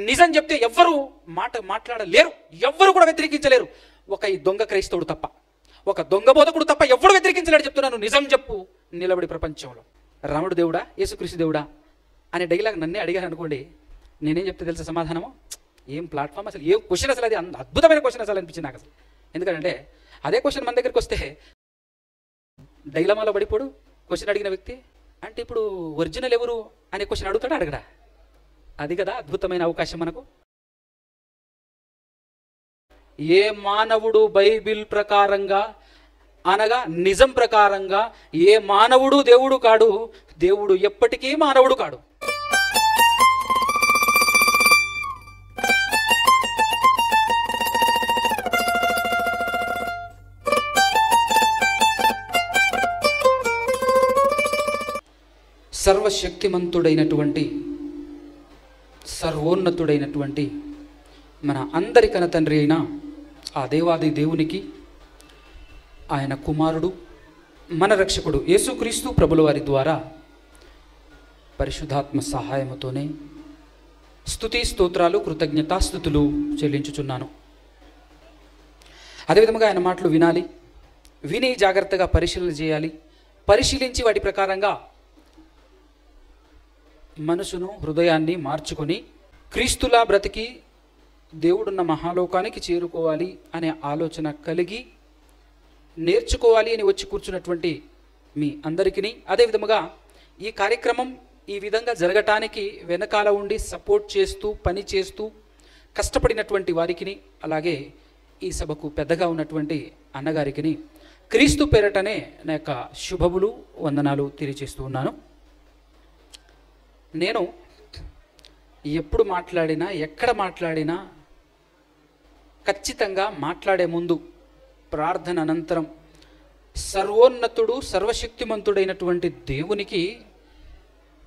నిజం చెప్తే ఎవ్వరు మాట్లాడలేరు, ఎవ్వరు కూడా వ్యతిరేకించలేరు, ఒక ఈ దొంగ క్రైస్తవుడు తప్ప, ఒక దొంగ బోధకుడు తప్ప ఎవ్వరు వ్యతిరేకించలేడు. చెప్తున్నాను, నిజం చెప్పు నిలబడి ప్రపంచంలో. రాముడు దేవుడా, యేసుక్రీస్తు దేవుడా అనే డైలాగ్ నన్నే అడిగాను అనుకోండి, నేనేం చెప్తే తెలుసా సమాధానము? ఏం ప్లాట్ఫామ్ అసలు, ఏం క్వశ్చన్ అసలు, అది అద్భుతమైన క్వశ్చన్ అసలు అనిపించింది నాకు అసలు. ఎందుకంటే అదే క్వశ్చన్ మన దగ్గరికి వస్తే డైలమాలో పడిపోడు క్వశ్చన్ అడిగిన వ్యక్తి. అంటే ఇప్పుడు ఒరిజినల్ ఎవరు అనే క్వశ్చన్ అడుగుతాడా అడగడా? అది కదా అద్భుతమైన అవకాశం మనకు. ఏ మానవుడు బైబిల్ ప్రకారంగా అనగా నిజం ప్రకారంగా ఏ మానవుడు దేవుడు కాడు, దేవుడు ఎప్పటికీ మానవుడు కాడు. సర్వశక్తిమంతుడైనటువంటి సర్వోన్నతుడైనటువంటి మన అందరి కన్న తండ్రి అయిన ఆ దేవాది దేవునికి, ఆయన కుమారుడు మన రక్షకుడు యేసుక్రీస్తు ప్రభుల వారి ద్వారా పరిశుద్ధాత్మ సహాయముతోనే స్తుతి స్తోత్రాలు కృతజ్ఞతాస్తుతులు చెల్లించుచున్నాను. అదేవిధంగా ఆయన మాటలు వినాలి, విని జాగ్రత్తగా పరిశీలన చేయాలి, పరిశీలించి వాటి ప్రకారంగా మనసును హృదయాన్ని మార్చుకొని క్రీస్తులా బ్రతికి దేవుడున్న మహాలోకానికి చేరుకోవాలి అనే ఆలోచన కలిగి నేర్చుకోవాలి అని వచ్చి కూర్చున్నటువంటి మీ అందరికీ, అదేవిధముగా ఈ కార్యక్రమం ఈ విధంగా జరగటానికి వెనకాల ఉండి సపోర్ట్ చేస్తూ పని చేస్తూ కష్టపడినటువంటి వారికి, అలాగే ఈ సభకు పెద్దగా ఉన్నటువంటి అన్నగారికి క్రీస్తు పేరటనే నా యొక్క శుభములు వందనాలు తెలియజేస్తూ ఉన్నాను. నేను ఎప్పుడు మాట్లాడినా ఎక్కడ మాట్లాడినా ఖచ్చితంగా మాట్లాడే ముందు ప్రార్థన అనంతరం సర్వోన్నతుడు సర్వశక్తిమంతుడైనటువంటి దేవునికి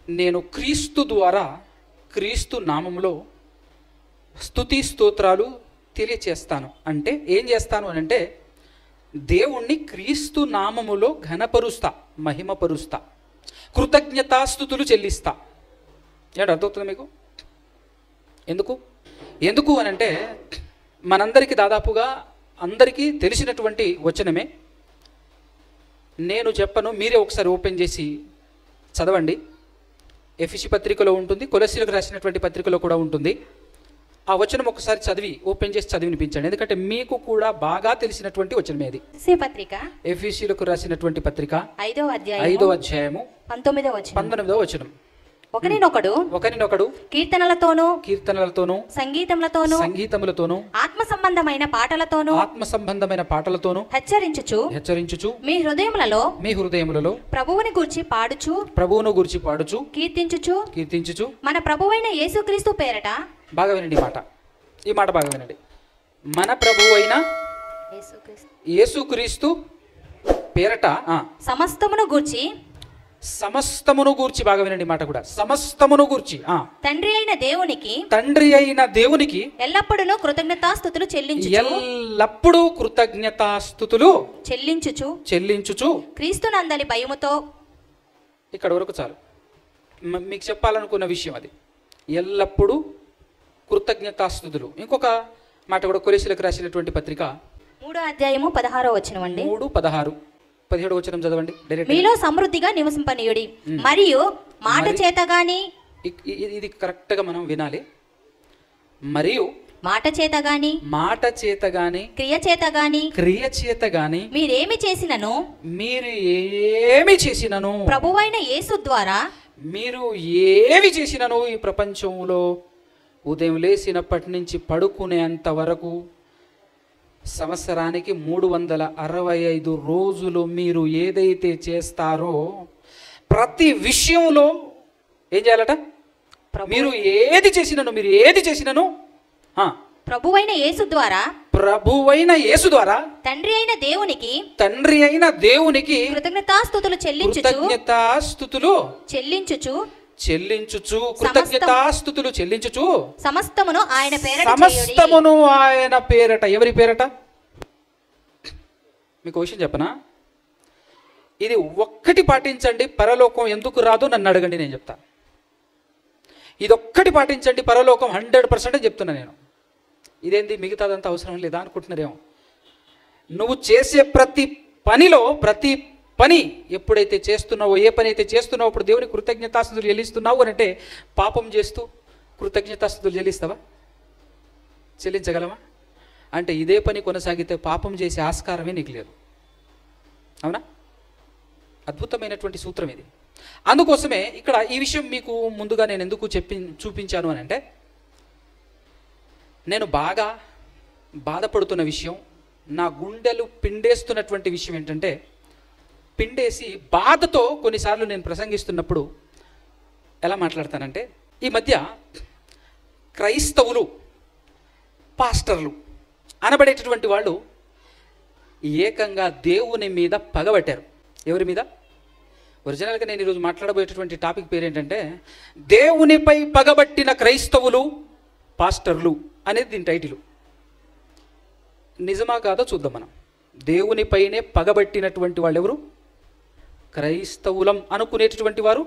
నేను క్రీస్తు ద్వారా క్రీస్తు నామములో స్తుతి స్తోత్రాలు తెలియచేస్తాను. అంటే ఏం చేస్తాను అని అంటే దేవుణ్ణి క్రీస్తు నామములో ఘనపరుస్తా, మహిమపరుస్తా, కృతజ్ఞతాస్తుతులు చెల్లిస్తా. ఏడు అర్థమవుతుంది మీకు? ఎందుకు అని అంటే మనందరికీ దాదాపుగా అందరికీ తెలిసినటువంటి వచనమే. నేను చెప్పను, మీరే ఒకసారి ఓపెన్ చేసి చదవండి. ఎఫెసీ పత్రికలో ఉంటుంది, కొలస్సీలకు రాసినటువంటి పత్రికలో కూడా ఉంటుంది. ఆ వచనం ఒకసారి చదివి ఓపెన్ చేసి చదివి వినిపించండి, ఎందుకంటే మీకు కూడా బాగా తెలిసినటువంటి వచనమే అది. ఎఫెసీలకు రాసినటువంటి పత్రిక 5వ అధ్యాయము 19వ వచనం. ఒకరినొకడు కీర్తనలతోనూ సంగీతములతోనూ ఆత్మ సంబంధమైన పాటలతోనూ హెచ్చరించుచు మీ హృదయములలో ప్రభువుని గూర్చి పాడుచు కీర్తించుచు మన ప్రభువైన యేసుక్రీస్తు పేరట. బాగా వినండి ఈ మాట బాగా వినండి. మన ప్రభువైన యేసుక్రీస్తు పేరట సమస్తమును గూర్చి బాగా వినండి మాట కూడా, సమస్తమును గూర్చి తండ్రి అయిన దేవునికి ఎల్లప్పుడూ కృతజ్ఞతాస్తుతులు చెల్లించుచు క్రీస్తునందలి భయముతో. ఇక్కడ వరకు చాలు. మీకు చెప్పాలనుకున్న విషయం అది, ఎల్లప్పుడూ కృతజ్ఞతాస్తుతులు. ఇంకొక మాట కూడా కొలస్సీలకు రాసినటువంటి పత్రిక 3వ అధ్యాయము 16వ వచనం అండి. 3:16 17వ వచనం చదవండి. మీలో సమృద్ధిగా నివసింపనీయుడి, మరియు మాట చేత గాని, ఇది కరెక్ట్ గా మనం వినాలి, మరియు మాట చేత గాని క్రియ చేత గాని మీరేమి చేసినను ప్రభువైన యేసు ద్వారా మీరు ఏమి చేసినను ఈ ప్రపంచంలో ఉదయం లేచినప్పటి నుంచి పడుకునేంత వరకు సంవత్సరానికి 365 రోజులు మీరు ఏదైతే చేస్తారో ప్రతి విషయంలో ఏం చేయాలట? మీరు ఏది చేసినను ప్రభువైన యేసు ద్వారా తండ్రి అయిన దేవునికి కృతజ్ఞతాస్తుతులు చెల్లించుచు సమస్తమును ఆయన పేరట. ఎవరి పేరట? మీకు విషయం చెప్పనా? ఇది ఒక్కటి పాటించండి, పరలోకం ఎందుకు రాదు నన్ను అడగండి, నేను చెప్తా. ఇదొక్కటి పాటించండి, పరలోకం 100% చెప్తున్నా నేను. ఇదేంటి మిగతాదంతా అవసరం లేదా అనుకుంటున్నారేమో. నువ్వు చేసే ప్రతి పని ఎప్పుడైతే చేస్తున్నావో, ఏ పని అయితే చేస్తున్నావో అప్పుడు దేవుని కృతజ్ఞతాస్తుతులు చెల్లిస్తున్నావు అని అంటే, పాపం చేస్తూ కృతజ్ఞతాస్తుతులు చెల్లిస్తావా? చెల్లించగలవా? అంటే ఇదే పని కొనసాగితే పాపం చేసే ఆస్కారమే నీకు లేదు. అవునా? అద్భుతమైనటువంటి సూత్రం ఇది. అందుకోసమే ఇక్కడ ఈ విషయం మీకు ముందుగా నేను ఎందుకు చూపించాను అని అంటే, నేను బాగా బాధపడుతున్న విషయం, నా గుండెలు పిండేస్తున్నటువంటి విషయం ఏంటంటే, పిండేసి బాధతో కొన్నిసార్లు నేను ప్రసంగిస్తున్నప్పుడు ఎలా మాట్లాడతానంటే, ఈ మధ్య క్రైస్తవులు, పాస్టర్లు అనబడేటటువంటి వాళ్ళు ఏకంగా దేవుని మీద పగబట్టారు. ఎవరి మీద? ఒరిజినల్గా నేను ఈరోజు మాట్లాడబోయేటటువంటి టాపిక్ పేరు ఏంటంటే, దేవునిపై పగబట్టిన క్రైస్తవులు, పాస్టర్లు అనేది దీని టైటిల్. నిజమా కాదో చూద్దాం మనం. దేవునిపైనే పగబట్టినటువంటి వాళ్ళు ఎవరు? క్రైస్తవులం అనుకునేటటువంటి వారు,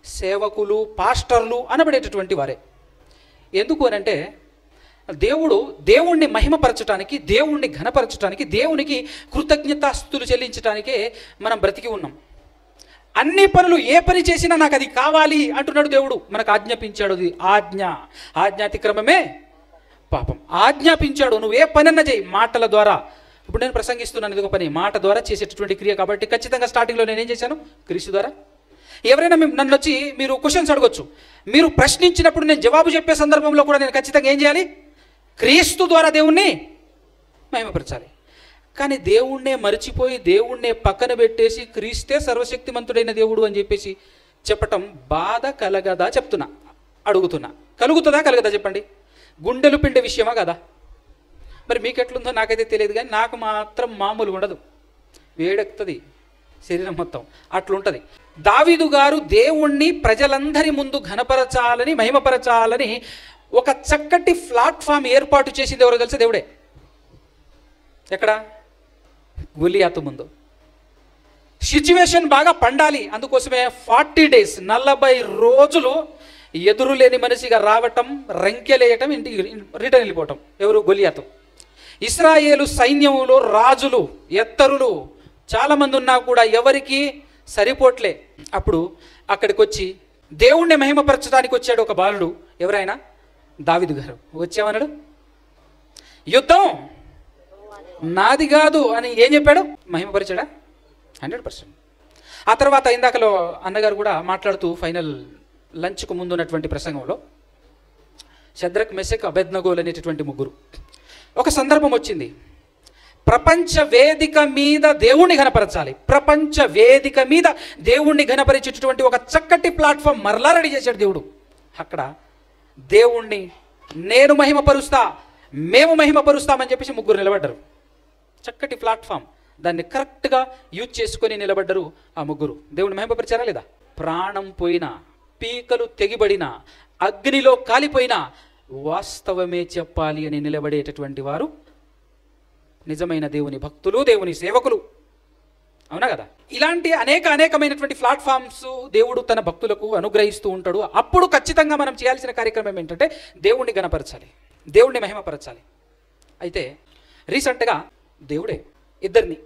సేవకులు, పాస్టర్లు అనబడేటటువంటి వారే. ఎందుకు అనంటే, దేవుణ్ణి మహిమపరచడానికి, దేవుణ్ణి ఘనపరచడానికి, దేవునికి కృతజ్ఞతాస్తుతులు చెల్లించడానికే మనం బ్రతికి ఉన్నాం. అన్ని పనులు ఏ పని చేసినా నాకు అది కావాలి అంటున్నాడు దేవుడు. మనకు ఆజ్ఞాపించాడు. అది ఆజ్ఞాతిక్రమమే పాపం. ఆజ్ఞాపించాడు, నువ్వు ఏ పనన్నా చేయి మాటల ద్వారా. ఇప్పుడు నేను ప్రసంగిస్తున్నాను, ఇది ఒక పని, మాట ద్వారా చేసేటటువంటి క్రియ. కాబట్టి ఖచ్చితంగా స్టార్టింగ్లో నేనేం చేశాను? క్రీస్తు ద్వారా. ఎవరైనా నన్ను వచ్చి మీరు క్వశ్చన్స్ అడగొచ్చు. మీరు ప్రశ్నించినప్పుడు నేను జవాబు చెప్పే సందర్భంలో కూడా నేను ఖచ్చితంగా ఏం చేయాలి? క్రీస్తు ద్వారా దేవుణ్ణి మహిమపరచాలి. కానీ దేవుణ్ణే మరిచిపోయి, దేవుణ్ణే పక్కన పెట్టేసి, క్రీస్తే సర్వశక్తిమంతుడైన దేవుడు అని చెప్పేసి చెప్పటం బాధ కలగదా? అడుగుతున్నా. కలుగుతుందా కలగదా చెప్పండి? గుండెలు పిండే విషయమా కదా? మరి మీకు ఎట్లుందో నాకైతే తెలియదు, కానీ నాకు మాత్రం మామూలుగా ఉండదు, వేడెక్కుతుంది శరీరం మొత్తం, అట్లుంటుంది. దావీదు గారు దేవుణ్ణి ప్రజలందరి ముందు ఘనపరచాలని, మహిమపరచాలని ఒక చక్కటి ప్లాట్ఫామ్ ఏర్పాటు చేసింది ఎవరో తెలుసా? దేవుడే. ఎక్కడ? గొలియాతు ముందు. సిచ్యువేషన్ బాగా పండాలి, అందుకోసమే 40 days 40 రోజులు ఎదురులేని మనిషిగా రావటం, రంకెలేయటం, ఇంటికి రిటర్న్ వెళ్ళిపోవటం. ఎవరు? గొలియాతు. ఇశ్రాయేలు సైన్యంలో రాజులు, ఎత్తరులు చాలామంది ఉన్నా కూడా ఎవరికి సరిపోట్లే. అప్పుడు అక్కడికి వచ్చి దేవుణ్ణి మహిమపరచడానికి వచ్చాడు ఒక బాలుడు. ఎవరైనా? దావీదు గారు. వచ్చామన్నాడు, యుద్ధం నాది కాదు అని ఏం చెప్పాడు? మహిమపరిచాడా? 100%. ఆ తర్వాత ఇందాకలో అన్నగారు కూడా మాట్లాడుతూ ఫైనల్ లంచ్కు ముందు ఉన్నటువంటి ప్రసంగంలో, షద్రక్, మెషక్, అబేద్నగోలు అనేటటువంటి ముగ్గురు. ఒక సందర్భం వచ్చింది, ప్రపంచ వేదిక మీద దేవుణ్ణి ఘనపరచాలి, ప్రపంచ వేదిక మీద దేవుణ్ణి ఘనపరిచేటటువంటి ఒక చక్కటి ప్లాట్ఫామ్ మరలా రెడీ చేశాడు దేవుడు. అక్కడ దేవుణ్ణి నేను మహిమపరుస్తా, మేము మహిమపరుస్తామని చెప్పేసి ముగ్గురు నిలబడ్డారు. చక్కటి ప్లాట్ఫామ్, దాన్ని కరెక్ట్గా యూజ్ చేసుకొని నిలబడ్డారు ఆ ముగ్గురు. దేవుణ్ణి మహిమపరిచారా లేదా? ప్రాణం పోయినా, పీకలు తెగిబడినా, అగ్నిలో కాలిపోయినా వాస్తవమే చెప్పాలి అని నిలబడేటటువంటి వారు నిజమైన దేవుని భక్తులు, దేవుని సేవకులు. అవునా కదా? ఇలాంటి అనేకమైనటువంటి ప్లాట్ఫామ్స్ దేవుడు తన భక్తులకు అనుగ్రహిస్తూ ఉంటాడు. అప్పుడు ఖచ్చితంగా మనం చేయాల్సిన కార్యక్రమం ఏంటంటే దేవుణ్ణి గణపరచాలి, దేవుణ్ణి మహిమపరచాలి. అయితే రీసెంట్గా దేవుడే ఇద్దరిని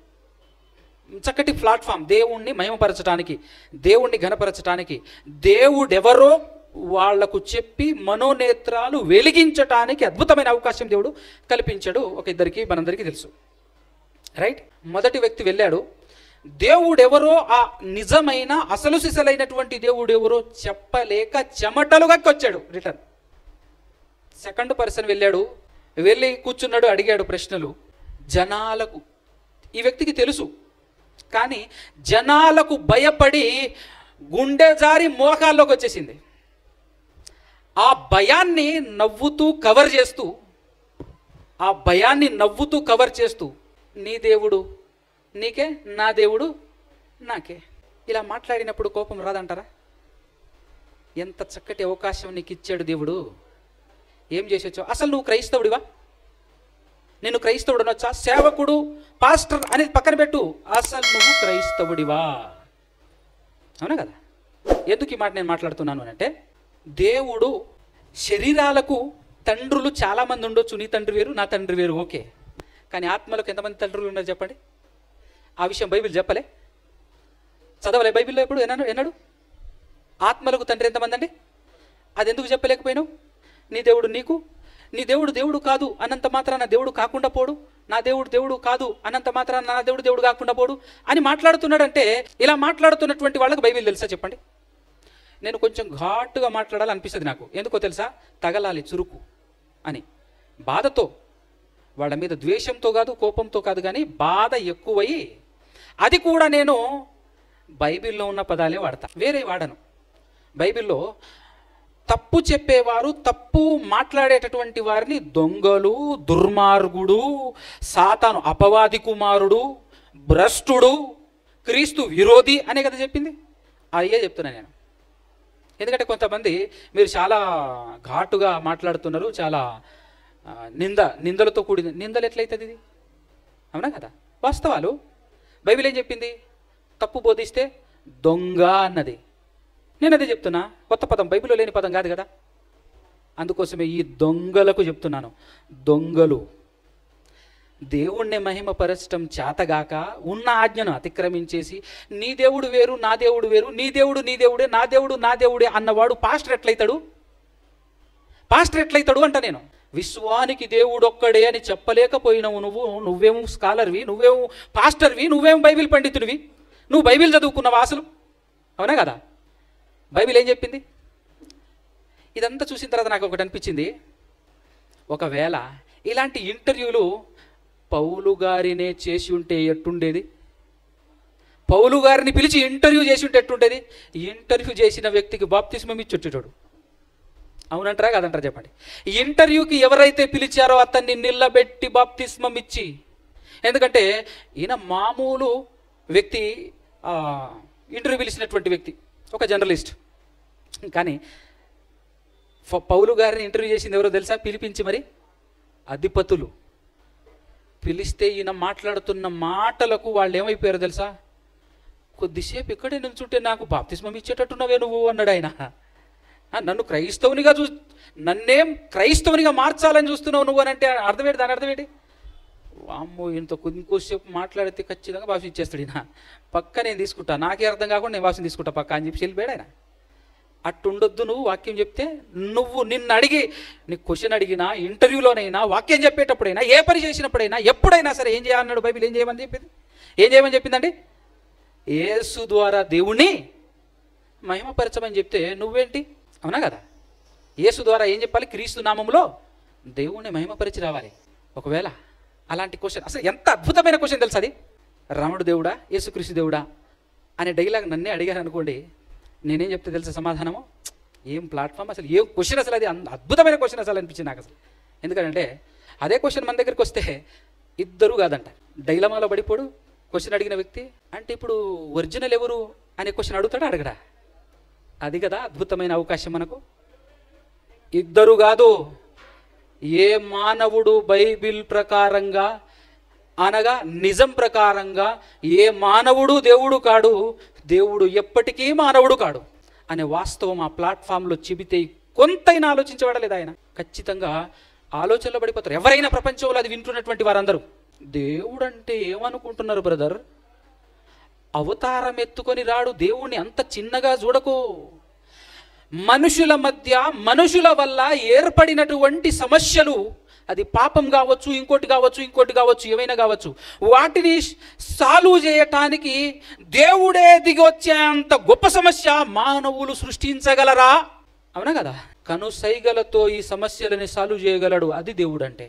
చక్కటి ప్లాట్ఫామ్, దేవుణ్ణి మహిమపరచడానికి, దేవుణ్ణి ఘనపరచడానికి, దేవుడెవరో వాళ్లకు చెప్పి మనోనేత్రాలు వెలిగించటానికి అద్భుతమైన అవకాశం దేవుడు కల్పించాడు. ఒక ఇద్దరికి మనందరికీ తెలుసు, రైట్? మొదటి వ్యక్తి వెళ్ళాడు, దేవుడెవరో, ఆ నిజమైన అసలు సిసలైనటువంటి దేవుడెవరో చెప్పలేక చెమటలుగా వచ్చాడు రిటర్న్. సెకండ్ పర్సన్ వెళ్ళాడు, వెళ్ళి కూర్చున్నాడు, అడిగాడు ప్రశ్నలు. జనాలకు, ఈ వ్యక్తికి తెలుసు, కానీ జనాలకు భయపడి గుండె జారి మోకాల్లోకి వచ్చేసింది. ఆ భయాన్ని నవ్వుతూ కవర్ చేస్తూ నీ దేవుడు నీకే, నా దేవుడు నాకే, ఇలా మాట్లాడినప్పుడు కోపం రాదంటారా? ఎంత చక్కటి అవకాశం నీకు ఇచ్చాడు దేవుడు, ఏం చేసొచ్చావు? అసలు నువ్వు క్రైస్తవుడివా? నేను క్రైస్తవుడు అనొచ్చా? సేవకుడు, పాస్టర్ అనేది పక్కన పెట్టు, అసలు నువ్వు క్రైస్తవుడివా? అవునా కదా? ఎందుకు ఈ మాట నేను మాట్లాడుతున్నాను అంటే, దేవుడు శరీరాలకు తండ్రులు చాలామంది ఉండొచ్చు. నీ తండ్రి వేరు, నా తండ్రి వేరు, ఓకే. కానీ ఆత్మలకు ఎంతమంది తండ్రులు ఉన్నారు చెప్పండి? ఆ విషయం బైబిల్ చెప్పలే, చదవలే బైబిల్లో ఎప్పుడు ఎన్నడు? ఆత్మలకు తండ్రి ఎంతమంది అండి? అది ఎందుకు చెప్పలేకపోయినావు? నీ దేవుడు నీకు, నీ దేవుడు దేవుడు కాదు అన్నంత మాత్రాన దేవుడు కాకుండా పోడు, నా దేవుడు దేవుడు కాదు అన్నంత మాత్రాన నా దేవుడు దేవుడు కాకుండా పోడు అని మాట్లాడుతున్నాడంటే, ఇలా మాట్లాడుతున్నటువంటి వాళ్ళకు బైబిల్ తెలుసా చెప్పండి? నేను కొంచెం ఘాటుగా మాట్లాడాలనిపిస్తుంది నాకు. ఎందుకో తెలుసా? తగలాలి చురుకు అని, బాధతో, వాళ్ళ మీద ద్వేషంతో కాదు, కోపంతో కాదు, కానీ బాధ ఎక్కువై, అది కూడా నేను బైబిల్లో ఉన్న పదాలే వాడతా, వేరే వాడను. బైబిల్లో తప్పు చెప్పేవారు, తప్పు మాట్లాడేటటువంటి వారిని దొంగలు, దుర్మార్గుడు, సాతాను, అపవాది కుమారుడు, భ్రష్టుడు, క్రీస్తు విరోధి అనే కదా చెప్పింది. అయ్యే చెప్తున్నా నేను. ఎందుకంటే కొంతమంది మీరు చాలా ఘాటుగా మాట్లాడుతున్నారు, చాలా నిందలతో కూడిన, నిందలు ఎట్లయితుంది ఇది? అవునా కదా? వాస్తవాలు. బైబిల్ ఏం చెప్పింది? తప్పు బోధిస్తే దొంగ అన్నది. నేను అదే చెప్తున్నా, కొత్త పదం, బైబిల్లో లేని పదం కాదు కదా. అందుకోసమే ఈ దొంగలకు చెప్తున్నాను. దొంగలు దేవుణ్ణి మహిమపరచడం చేతగాక ఉన్న ఆజ్ఞను అతిక్రమించేసి నీ దేవుడు వేరు, నా దేవుడు వేరు, నీ దేవుడు నీ దేవుడే, నా దేవుడు నా దేవుడే అన్నవాడు పాస్టర్ ఎట్లయితాడు? పాస్టర్ ఎట్లయితాడు అంట నేను. విశ్వానికి దేవుడు ఒక్కడే అని చెప్పలేకపోయినావు నువ్వేమో స్కాలర్వి, నువ్వేమో పాస్టర్వి, నువ్వేమో బైబిల్ పండితుడివి, నువ్వు బైబిల్ చదువుకున్నావా అసలు? అవునా కదా? బైబిల్ ఏం చెప్పింది? ఇదంతా చూసిన తర్వాత నాకు ఒకటి అనిపించింది, ఒకవేళ ఇలాంటి ఇంటర్వ్యూలు పౌలు గారినే చేసి ఉంటే ఎట్టుండేది? పౌలు గారిని పిలిచి ఇంటర్వ్యూ చేసి ఉంటే ఎట్టుండేది? ఇంటర్వ్యూ చేసిన వ్యక్తికి బాప్తిస్మం ఇచ్చుట్టేటోడు. అవునంటారా కాదంటారా చెప్పండి? ఇంటర్వ్యూకి ఎవరైతే పిలిచారో అతన్ని నిల్లబెట్టి బాప్తిస్మం ఇచ్చి, ఎందుకంటే ఈయన మామూలు వ్యక్తి, ఇంటర్వ్యూ పిలిచినటువంటి వ్యక్తి, ఒక జర్నలిస్ట్. కానీ పౌలు గారిని ఇంటర్వ్యూ చేసింది ఎవరో తెలుసా? పిలిపించి మరి అధిపతులు. పిలిస్తే ఈయన మాట్లాడుతున్న మాటలకు వాళ్ళు ఏమైపోయారో తెలుసా? కొద్దిసేపు ఇక్కడే నిల్చుంటే నాకు బాప్తిస్మం ఇచ్చేటట్టున్నవే నువ్వు అన్నాడు ఆయన. నన్ను క్రైస్తవునిగా నన్నేం క్రైస్తవునిగా మార్చాలని చూస్తున్నావు నువ్వు అని అంటే అర్థమేంటి? దాని అర్థమేంటి? అమ్మో, ఇంకోసేపు మాట్లాడితే ఖచ్చితంగా బాప్తిస్మం ఇచ్చేస్తాడు ఈయన. పక్క నేను తీసుకుంటా, నాకే అర్థం కాకుండా నేను బాప్తిస్మం తీసుకుంటా పక్క అని చెప్పి వెళ్ళిపోయాడు ఆయన. అట్టుండొద్దు. నువ్వు వాక్యం చెప్తే, నువ్వు నిన్ను అడిగి, నీ క్వశ్చన్ అడిగినా, ఇంటర్వ్యూలోనైనా, వాక్యం చెప్పేటప్పుడైనా, ఏ పని చేసినప్పుడైనా, ఎప్పుడైనా సరే ఏం చేయాలన్నాడు బైబిల్? ఏం చేయమని చెప్పింది? ఏం చేయమని చెప్పిందండి? యేసు ద్వారా దేవుణ్ణి మహిమపరచమని చెప్తే నువ్వేంటి? అవునా కదా? యేసు ద్వారా ఏం చెప్పాలి? క్రీస్తు నామములో దేవుణ్ణి మహిమపరిచి రావాలి. ఒకవేళ అలాంటి క్వశ్చన్, అసలు ఎంత అద్భుతమైన క్వశ్చన్ తెలుసు అది? రాముడు దేవుడా, యేసుక్రీస్తు దేవుడా అనే డైలాగ్ నన్నే అడిగాను అనుకోండి, నేనేం చెప్తే తెలుసా సమాధానము? ఏం ప్లాట్ఫామ్ అసలు, ఏం క్వశ్చన్ అసలు, అది అద్భుతమైన క్వశ్చన్ అసలు అనిపించింది నాకు అసలు. ఎందుకంటే అదే క్వశ్చన్ మన దగ్గరికి వస్తే ఇద్దరు కాదంట, డైలమాలో పడిపోడు క్వశ్చన్ అడిగిన వ్యక్తి. అంటే ఇప్పుడు ఒరిజినల్ ఎవరు అనే క్వశ్చన్ అడుగుతాడా అడగడా? అది కదా అద్భుతమైన అవకాశం మనకు. ఇద్దరు కాదు, ఏ మానవుడు బైబిల్ ప్రకారంగా అనగా నిజం ప్రకారంగా ఏ మానవుడు దేవుడు కాడు, దేవుడు ఎప్పటికీ మానవుడు కాడు అనే వాస్తవం ఆ ప్లాట్ఫామ్లో చెబితే కొంతైనా ఆలోచించబడలేదు ఆయన. ఖచ్చితంగా ఆలోచనలో పడిపోతారు ఎవరైనా ప్రపంచంలో అది వింటున్నటువంటి వారందరూ. దేవుడు అంటే ఏమనుకుంటున్నారు బ్రదర్? అవతారం ఎత్తుకొని రాడు, దేవుణ్ణి అంత చిన్నగా చూడకు. మనుషుల మధ్య, మనుషుల వల్ల ఏర్పడినటువంటి సమస్యలు, అది పాపం కావచ్చు, ఇంకోటి కావచ్చు, ఏమైనా కావచ్చు, వాటిని సాల్వ్ చేయటానికి దేవుడే దిగి వచ్చేంత గొప్ప సమస్య మానవులు సృష్టించగలరా? అవునా కదా? కనుసైగలతో ఈ సమస్యలని సాల్వ్ చేయగలడు, అది దేవుడు అంటే.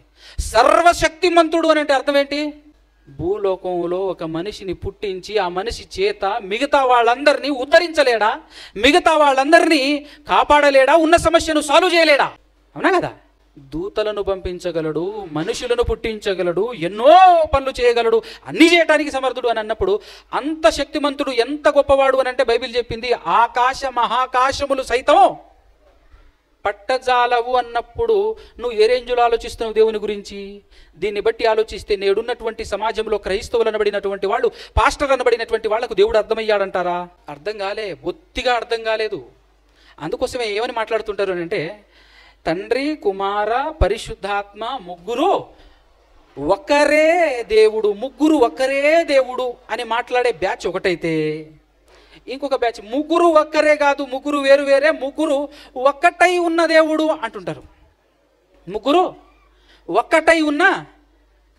సర్వశక్తిమంతుడు అని అంటే అర్థం ఏంటి? భూలోకంలో ఒక మనిషిని పుట్టించి ఆ మనిషి చేత మిగతా వాళ్ళందరినీ ఉద్ధరించలేడా? మిగతా వాళ్ళందరినీ కాపాడలేడా? ఉన్న సమస్యను సాల్వ్ చేయలేడా? అవునా కదా? దూతలను పంపించగలడు, మనుషులను పుట్టించగలడు, ఎన్నో పనులు చేయగలడు, అన్ని చేయటానికి సమర్థుడు అని అన్నప్పుడు అంత శక్తిమంతుడు ఎంత గొప్పవాడు అని అంటే బైబిల్ చెప్పింది ఆకాశ మహాకాశములు సైతం పట్టజాలవు అన్నప్పుడు నువ్వు ఏ రేంజ్లో ఆలోచిస్తున్నావు దేవుని గురించి? దీన్ని బట్టి ఆలోచిస్తే నేడున్నటువంటి సమాజంలో క్రైస్తవులు అనబడినటువంటి వాళ్ళు, పాస్టర్ అనబడినటువంటి వాళ్లకు దేవుడు అర్థమయ్యాడంటారా? అర్థం కాలే, బొత్తిగా అర్థం కాలేదు. అందుకోసమే ఏమని మాట్లాడుతుంటారు అని అంటే, తండ్రి కుమార పరిశుద్ధాత్మ ముగ్గురు ఒక్కరే దేవుడు, ముగ్గురు ఒక్కరే దేవుడు అని మాట్లాడే బ్యాచ్ ఒకటైతే, ఇంకొక బ్యాచ్ ముగ్గురు ఒక్కరే కాదు, ముగ్గురు వేరు వేరే, ముగ్గురు ఒక్కటై ఉన్న దేవుడు అంటుంటారు. ముగ్గురు ఒక్కటై ఉన్న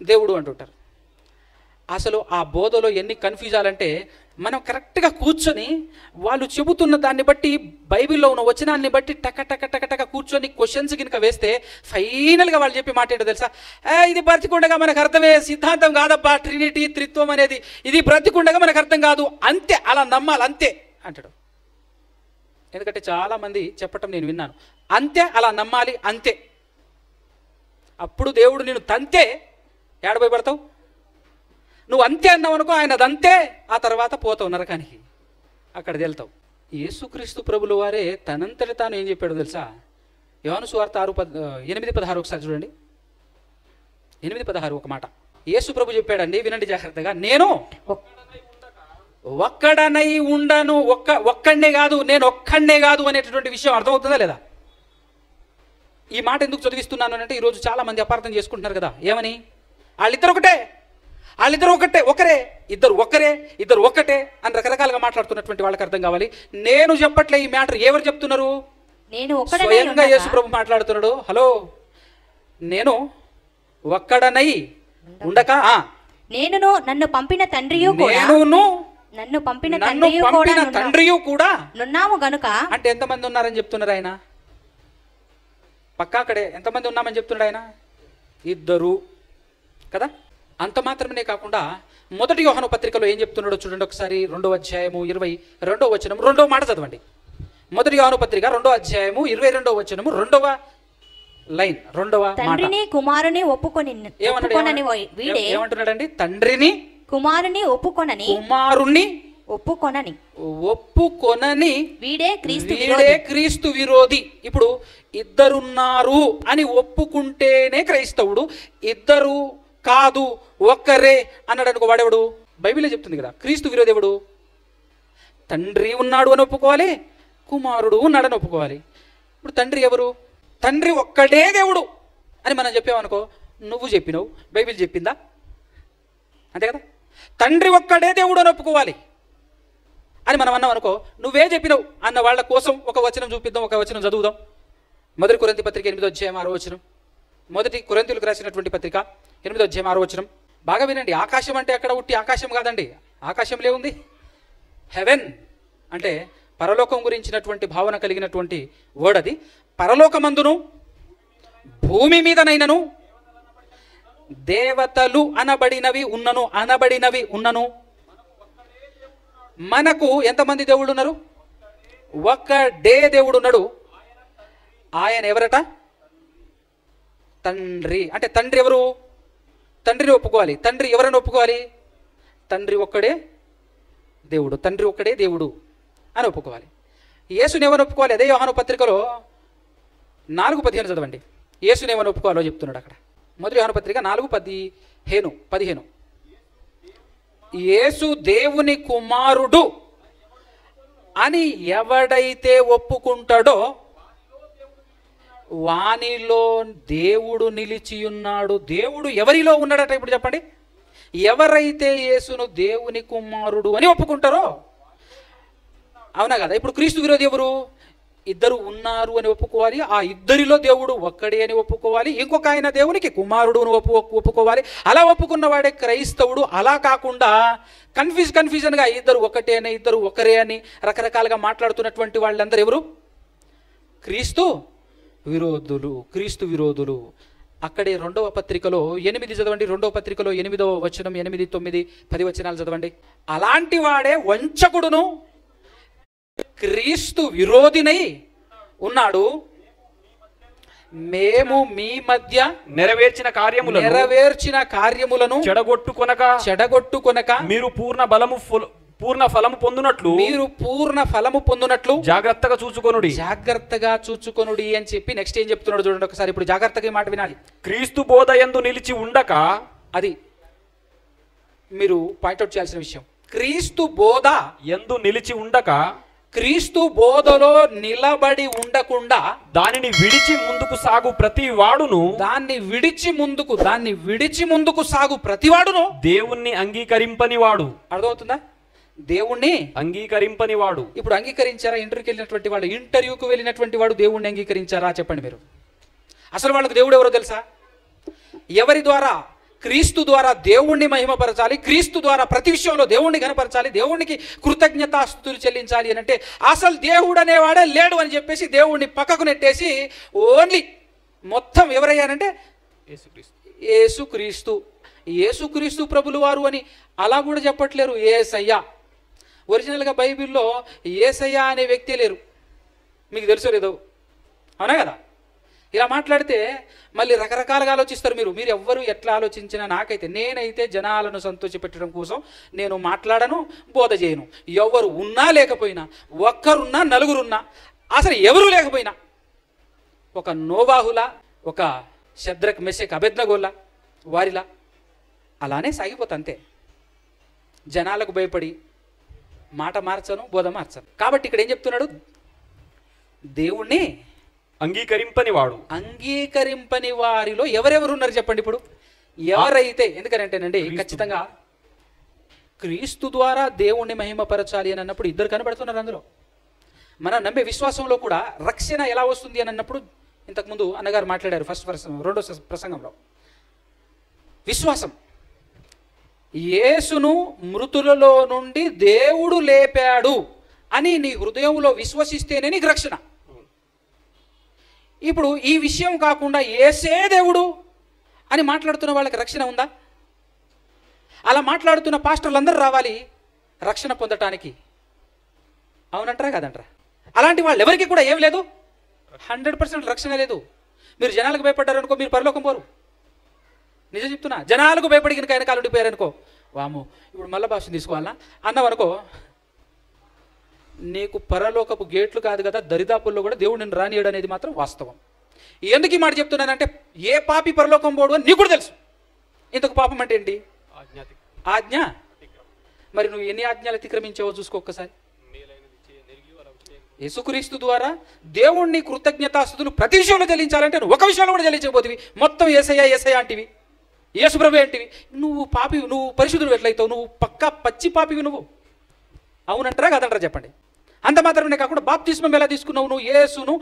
దేవుడు అంటుంటారు. అసలు ఆ బోధలో ఎన్ని కన్ఫ్యూజాలంటే, మనం కరెక్ట్గా కూర్చొని వాళ్ళు చెబుతున్న దాన్ని బట్టి, బైబిల్లో ఉన్న వచనాన్ని బట్టి టక టక టక టక కూర్చొని క్వశ్చన్స్ కనుక వేస్తే ఫైనల్గా వాళ్ళు చెప్పి మాట ఏంటో తెలుసా? ఇది బ్రతికుండగా మనకు అర్థమే సిద్ధాంతం కాదబ్బా, ట్రినిటీ త్రిత్వం అనేది, ఇది బ్రతికుండగా మనకు అర్థం కాదు, అంతే, అలా నమ్మాలి అంతే అంటాడు. ఎందుకంటే చాలామంది చెప్పటం నేను విన్నాను, అంతే అలా నమ్మాలి అంతే. అప్పుడు దేవుడు నేను తంతే ఏడబోయి పడతావు. నువ్వు అంతే అన్నావు అనుకో, ఆయన అదంతే, ఆ తర్వాత పోతావు నరకానికి, అక్కడ వెళ్తావు. యేసుక్రీస్తు ప్రభుల వారే తనంతటి తాను ఏం చెప్పాడో తెలుసా? యోహాను సువార్త 8:16 ఒకసారి చూడండి. 8:16 ఒక మాట యేసు ప్రభు చెప్పాడండి, వినండి జాగ్రత్తగా. నేను ఒక్కడనై ఉండను, ఒక్కడే కాదు, నేను ఒక్కడే కాదు అనేటటువంటి విషయం అర్థమవుతుందా లేదా? ఈ మాట ఎందుకు చదివిస్తున్నాను అంటే, ఈరోజు చాలా మంది అపార్థం చేసుకుంటున్నారు కదా. ఏమని? వాళ్ళిద్దరు ఒకటే, వాళ్ళిద్దరు ఒకటే, ఒకరే, ఇద్దరు ఒక్కరే, ఇద్దరు ఒక్కటే అని రకరకాలుగా మాట్లాడుతున్నటువంటి వాళ్ళకి అర్థం కావాలి. నేను చెప్పట్లే ఈ మ్యాటర్, ఎవరు చెప్తున్నారు? నేను స్వయంగా యేసు ప్రభు మాట్లాడుతున్నాడు. హలో, నేను ఒక్కడనై ఉండక నేను నన్ను పంపిన తండ్రియు కూడా, నన్ను పంపిన తండ్రియు కూడా నున్నాము గనుక. అంటే ఎంతమంది ఉన్నారని చెప్తున్నారు ఆయన? పక్కా అక్కడే ఎంతమంది ఉన్నామని చెప్తున్నాడు ఆయన? ఇద్దరు కదా. అంత మాత్రమే కాకుండా మొదటి యోహాను పత్రికలో ఏం చెప్తున్నాడో చూడండి ఒకసారి. 2వ అధ్యాయము 22వ వచనం, 2వ మాట చదవండి. మొదటి యోహాను పత్రిక 2వ అధ్యాయము 22వ వచనము 2వ లైన్, 2వ మాట. తండ్రిని కుమారుని ఏమంటున్నాడండి? తండ్రిని కుమారుని ఒప్పుకొనని, కుమారుణ్ణి ఒప్పుకొనని వీడే క్రీస్తు విరోధి. ఇప్పుడు ఇద్దరున్నారు అని ఒప్పుకుంటేనే క్రైస్తవుడు. ఇద్దరు కాదు ఒక్కరే అన్నాడు అనుకో, వాడెవడు? బైబిలే చెప్తుంది కదా. క్రీస్తు విరోధి ఎవడు? తండ్రి ఉన్నాడు అని ఒప్పుకోవాలి, కుమారుడు ఉన్నాడని ఒప్పుకోవాలి. ఇప్పుడు తండ్రి ఎవరు? తండ్రి ఒక్కడే దేవుడు అని మనం చెప్పామనుకో, నువ్వు చెప్పినావు, బైబిల్ చెప్పిందా? అంతే కదా. తండ్రి ఒక్కడే దేవుడు అని ఒప్పుకోవాలి అని మనం అన్నాం అనుకో, నువ్వే చెప్పినావు అన్న వాళ్ళ కోసం ఒక వచనం చూపిద్దాం, ఒక వచనం చదువుదాం. మొదటి కొరింథీ పత్రిక 8వ అధ్యాయం 6వ వచనం. మొదటి కొరింథీయులకు రాసినటువంటి పత్రిక 8వ అధ్యాయం 6వ వచనం. బాగా వినండి. ఆకాశం అంటే అక్కడ ఉట్టి ఆకాశం కాదండి. ఆకాశంలో ఉంది హెవెన్, అంటే పరలోకం గురించినటువంటి భావన కలిగినటువంటి వర్డ్ అది. పరలోకమందును భూమి మీదనైనను దేవతలు అనబడినవి ఉన్నను. మనకు ఎంతమంది దేవుళ్ళు ఉన్నారు? ఒక్కడే దేవుడు ఉన్నాడు. ఆయన ఎవరట? తండ్రి. అంటే తండ్రి ఎవరు? తండ్రిని ఒప్పుకోవాలి. తండ్రి ఎవరని ఒప్పుకోవాలి? తండ్రి ఒక్కడే దేవుడు, తండ్రి ఒక్కడే దేవుడు అని ఒప్పుకోవాలి. యేసుని ఎవరిని ఒప్పుకోవాలి? అదే యోహాను పత్రికలో 4:15 చదవండి. యేసుని ఎవరిని ఒప్పుకోవాలో చెప్తున్నాడు అక్కడ. మొదటి యోహాను పత్రిక 4:15. యేసు దేవుని కుమారుడు అని ఎవడైతే ఒప్పుకుంటాడో వానిలో దేవుడు నిలిచి ఉన్నాడు. దేవుడు ఎవరిలో ఉన్నాడట? ఇప్పుడు చెప్పండి. ఎవరైతే యేసును దేవుని కుమారుడు అని ఒప్పుకుంటారో, అవునా కదా. ఇప్పుడు క్రీస్తు విరోధి ఎవరు? ఇద్దరు ఉన్నారు అని ఒప్పుకోవాలి, ఆ ఇద్దరిలో దేవుడు ఒక్కడే అని ఒప్పుకోవాలి, ఇంకొక ఆయన దేవునికి కుమారుడు ఒప్పుకోవాలి. అలా ఒప్పుకున్న వాడే క్రైస్తవుడు. అలా కాకుండా కన్ఫ్యూజన్గా ఇద్దరు ఒకటే అని, ఇద్దరు ఒకరే అని రకరకాలుగా మాట్లాడుతున్నటువంటి వాళ్ళందరూ ఎవరు? క్రీస్తు విరోధులు. అక్కడే 2వ పత్రికలో 8 చదవండి. 2వ పత్రికలో 8వ వచనం, 8, 9, 10 వచనాలు చదవండి. అలాంటి వాడే వంచకుడును క్రీస్తు విరోధినై ఉన్నాడు. మేము మీ మధ్య నెరవేర్చిన కార్యములను చెడగొట్టుకొనక మీరు పూర్ణ ఫలము పొందునట్లు జాగ్రత్తగా చూచుకొనుడి అని చెప్పి నెక్స్ట్ ఏం చెప్తున్నాడు చూడండి ఒకసారి. ఇప్పుడు జాగ్రత్తగా ఈ మాట వినాలి. క్రీస్తు బోధ యందు నిలిచి ఉండక, అది మీరు పాయింట్అవుట్ చేయాల్సిన విషయం. క్రీస్తు బోధ యందు నిలిచి ఉండక క్రీస్తు బోధలో నిలబడి ఉండకుండా దానిని విడిచి ముందుకు సాగు ప్రతి వాడును దాన్ని విడిచి ముందుకు సాగు ప్రతివాడును దేవుణ్ణి అంగీకరింపని వాడు. అర్థమవుతుందా? దేవుణ్ణి అంగీకరింపని వాడు. ఇప్పుడు అంగీకరించారా? ఇంటర్వ్యూకి వెళ్ళినటువంటి వాడు దేవుణ్ణి అంగీకరించారా? చెప్పండి మీరు. అసలు వాళ్ళకు దేవుడు ఎవరో తెలుసా? ఎవరి ద్వారా? క్రీస్తు ద్వారా దేవుణ్ణి మహిమపరచాలి, క్రీస్తు ద్వారా ప్రతి విషయంలో దేవుణ్ణి కనపరచాలి, దేవునికి కృతజ్ఞతాస్తుతులు చెల్లించాలి అని అంటే అసలు దేవుడు అనేవాడే లేడు అని చెప్పేసి దేవుణ్ణి పక్కకు నెట్టేసి ఓన్లీ మొత్తం ఎవరయ్యారంటే యేసుక్రీస్తు ప్రభులు వారు అని అలా కూడా చెప్పట్లేరు. యేసయ్య. ఒరిజినల్గా బైబిల్లో యేసయ్య అనే వ్యక్తి లేరు. మీకు తెలుసో లేదో? అవునా కదా? ఇలా మాట్లాడితే మళ్ళీ రకరకాలుగా ఆలోచిస్తారు మీరు ఎవ్వరు ఎట్లా ఆలోచించినా నేనైతే జనాలను సంతోషపెట్టడం కోసం నేను మాట్లాడను, బోధ చేయను. ఎవరు ఉన్నా లేకపోయినా, ఒక్కరున్నా నలుగురున్నా, అసలు ఎవరు లేకపోయినా, ఒక నోవాహులా, ఒక శద్రక్ మెషక్ అబేద్నెగోలా వారిలా అలానే సాగిపోతా అంతే. జనాలకు భయపడి మాట మార్చను, బోధ మార్చను. కాబట్టి ఇక్కడ ఏం చెప్తున్నాడు? దేవుణ్ణి అంగీకరింపని వారిలో ఎవరెవరు ఉన్నారు చెప్పండి. ఇప్పుడు ఎవరైతే, ఎందుకంటేనండి ఖచ్చితంగా క్రీస్తు ద్వారా దేవుణ్ణి మహిమపరచాలి అని అన్నప్పుడు ఇద్దరు కనబడుతున్నారు అందులో. మనం నమ్మే విశ్వాసంలో కూడా రక్షణ ఎలా వస్తుంది అని అన్నప్పుడు ఇంతకుముందు అన్నగారు మాట్లాడారు రెండో ప్రసంగంలో. విశ్వాసం, యేసును మృతులలో నుండి దేవుడు లేపాడు అని నీ హృదయంలో విశ్వసిస్తేనే నీకు రక్షణ. ఇప్పుడు ఈ విషయం కాకుండా యేసే దేవుడు అని మాట్లాడుతున్న వాళ్ళకి రక్షణ ఉందా? అలా మాట్లాడుతున్న పాస్టర్లు అందరూ రావాలి రక్షణ పొందటానికి. అవునంటారా కాదంటారా? అలాంటి వాళ్ళు ఎవరికి కూడా ఏం లేదు, 100% రక్షణ లేదు. మీరు జనాలకు భయపడ్డారు అనుకో, మీరు పరలోకం పోరు. నిజం చెప్తున్నా. జనాలకు భయపడి కనుక వెనకాల ఉండిపోయారనుకో, వాము ఇప్పుడు మళ్ళా భాషను తీసుకోవాలా అన్నావనుకో, నీకు పరలోకపు గేట్లు కాదు కదా, దరిదాపుల్లో కూడా దేవుడు నిన్ను రానియడు అనేది మాత్రం వాస్తవం. ఎందుకు ఈ మాట చెప్తున్నానంటే, ఏ పాపి పరలోకం పోడు అని నీకు కూడా తెలుసు. ఇంతకు పాపం అంటే ఏంటి? ఆజ్ఞ. మరి నువ్వు ఎన్ని ఆజ్ఞలు అతిక్రమించావో చూసుకో ఒక్కసారి. యేసుక్రీస్తు ద్వారా దేవుణ్ణి కృతజ్ఞతాస్తుతులు ప్రతి విషయంలో చెల్లించాలంటే నువ్వు ఒక విషయంలో కూడా చెల్లించకపోతివి. మొత్తం యేసయ్య అంటివి, యేసుప్రభు అంటివి. నువ్వు పాపి, నువ్వు పరిశుద్ధుడు ఎట్లయితావు? నువ్వు పక్కా పచ్చి పాపివి నువ్వు. అవునంటారా కాదంటారా చెప్పండి. అంత మాత్రమే కాకుండా బాప్తిస్మం ఎలా తీసుకున్నావు? నువ్వు యేసును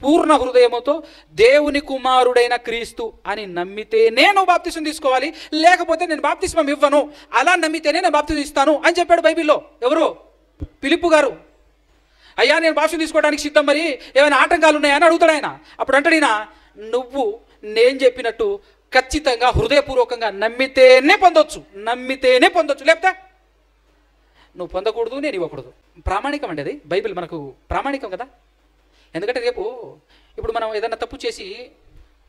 పూర్ణ హృదయముతో దేవుని కుమారుడైన క్రీస్తు అని నమ్మితేనే నువ్వు బాప్తిస్మం తీసుకోవాలి, లేకపోతే నేను బాప్తిస్మం ఇవ్వను, అలా నమ్మితేనే నేను బాప్తిస్మం ఇస్తాను అని చెప్పాడు బైబిల్లో. ఎవరు? ఫిలిప్పు గారు. అయ్యా నేను బాప్తిస్మం తీసుకోవడానికి సిద్ధం, మరి ఏమైనా ఆటంకాలు ఉన్నాయని అడుగుతాడు ఆయన. అప్పుడు అంటాడు, నువ్వు నేను చెప్పినట్టు ఖచ్చితంగా హృదయపూర్వకంగా నమ్మితేనే పొందొచ్చు, లేకపోతే నువ్వు పొందకూడదు, నేను ఇవ్వకూడదు. ప్రామాణికం అండి అది. బైబిల్ మనకు ప్రామాణికం కదా. ఎందుకంటే రేపు ఇప్పుడు మనం ఏదైనా తప్పు చేసి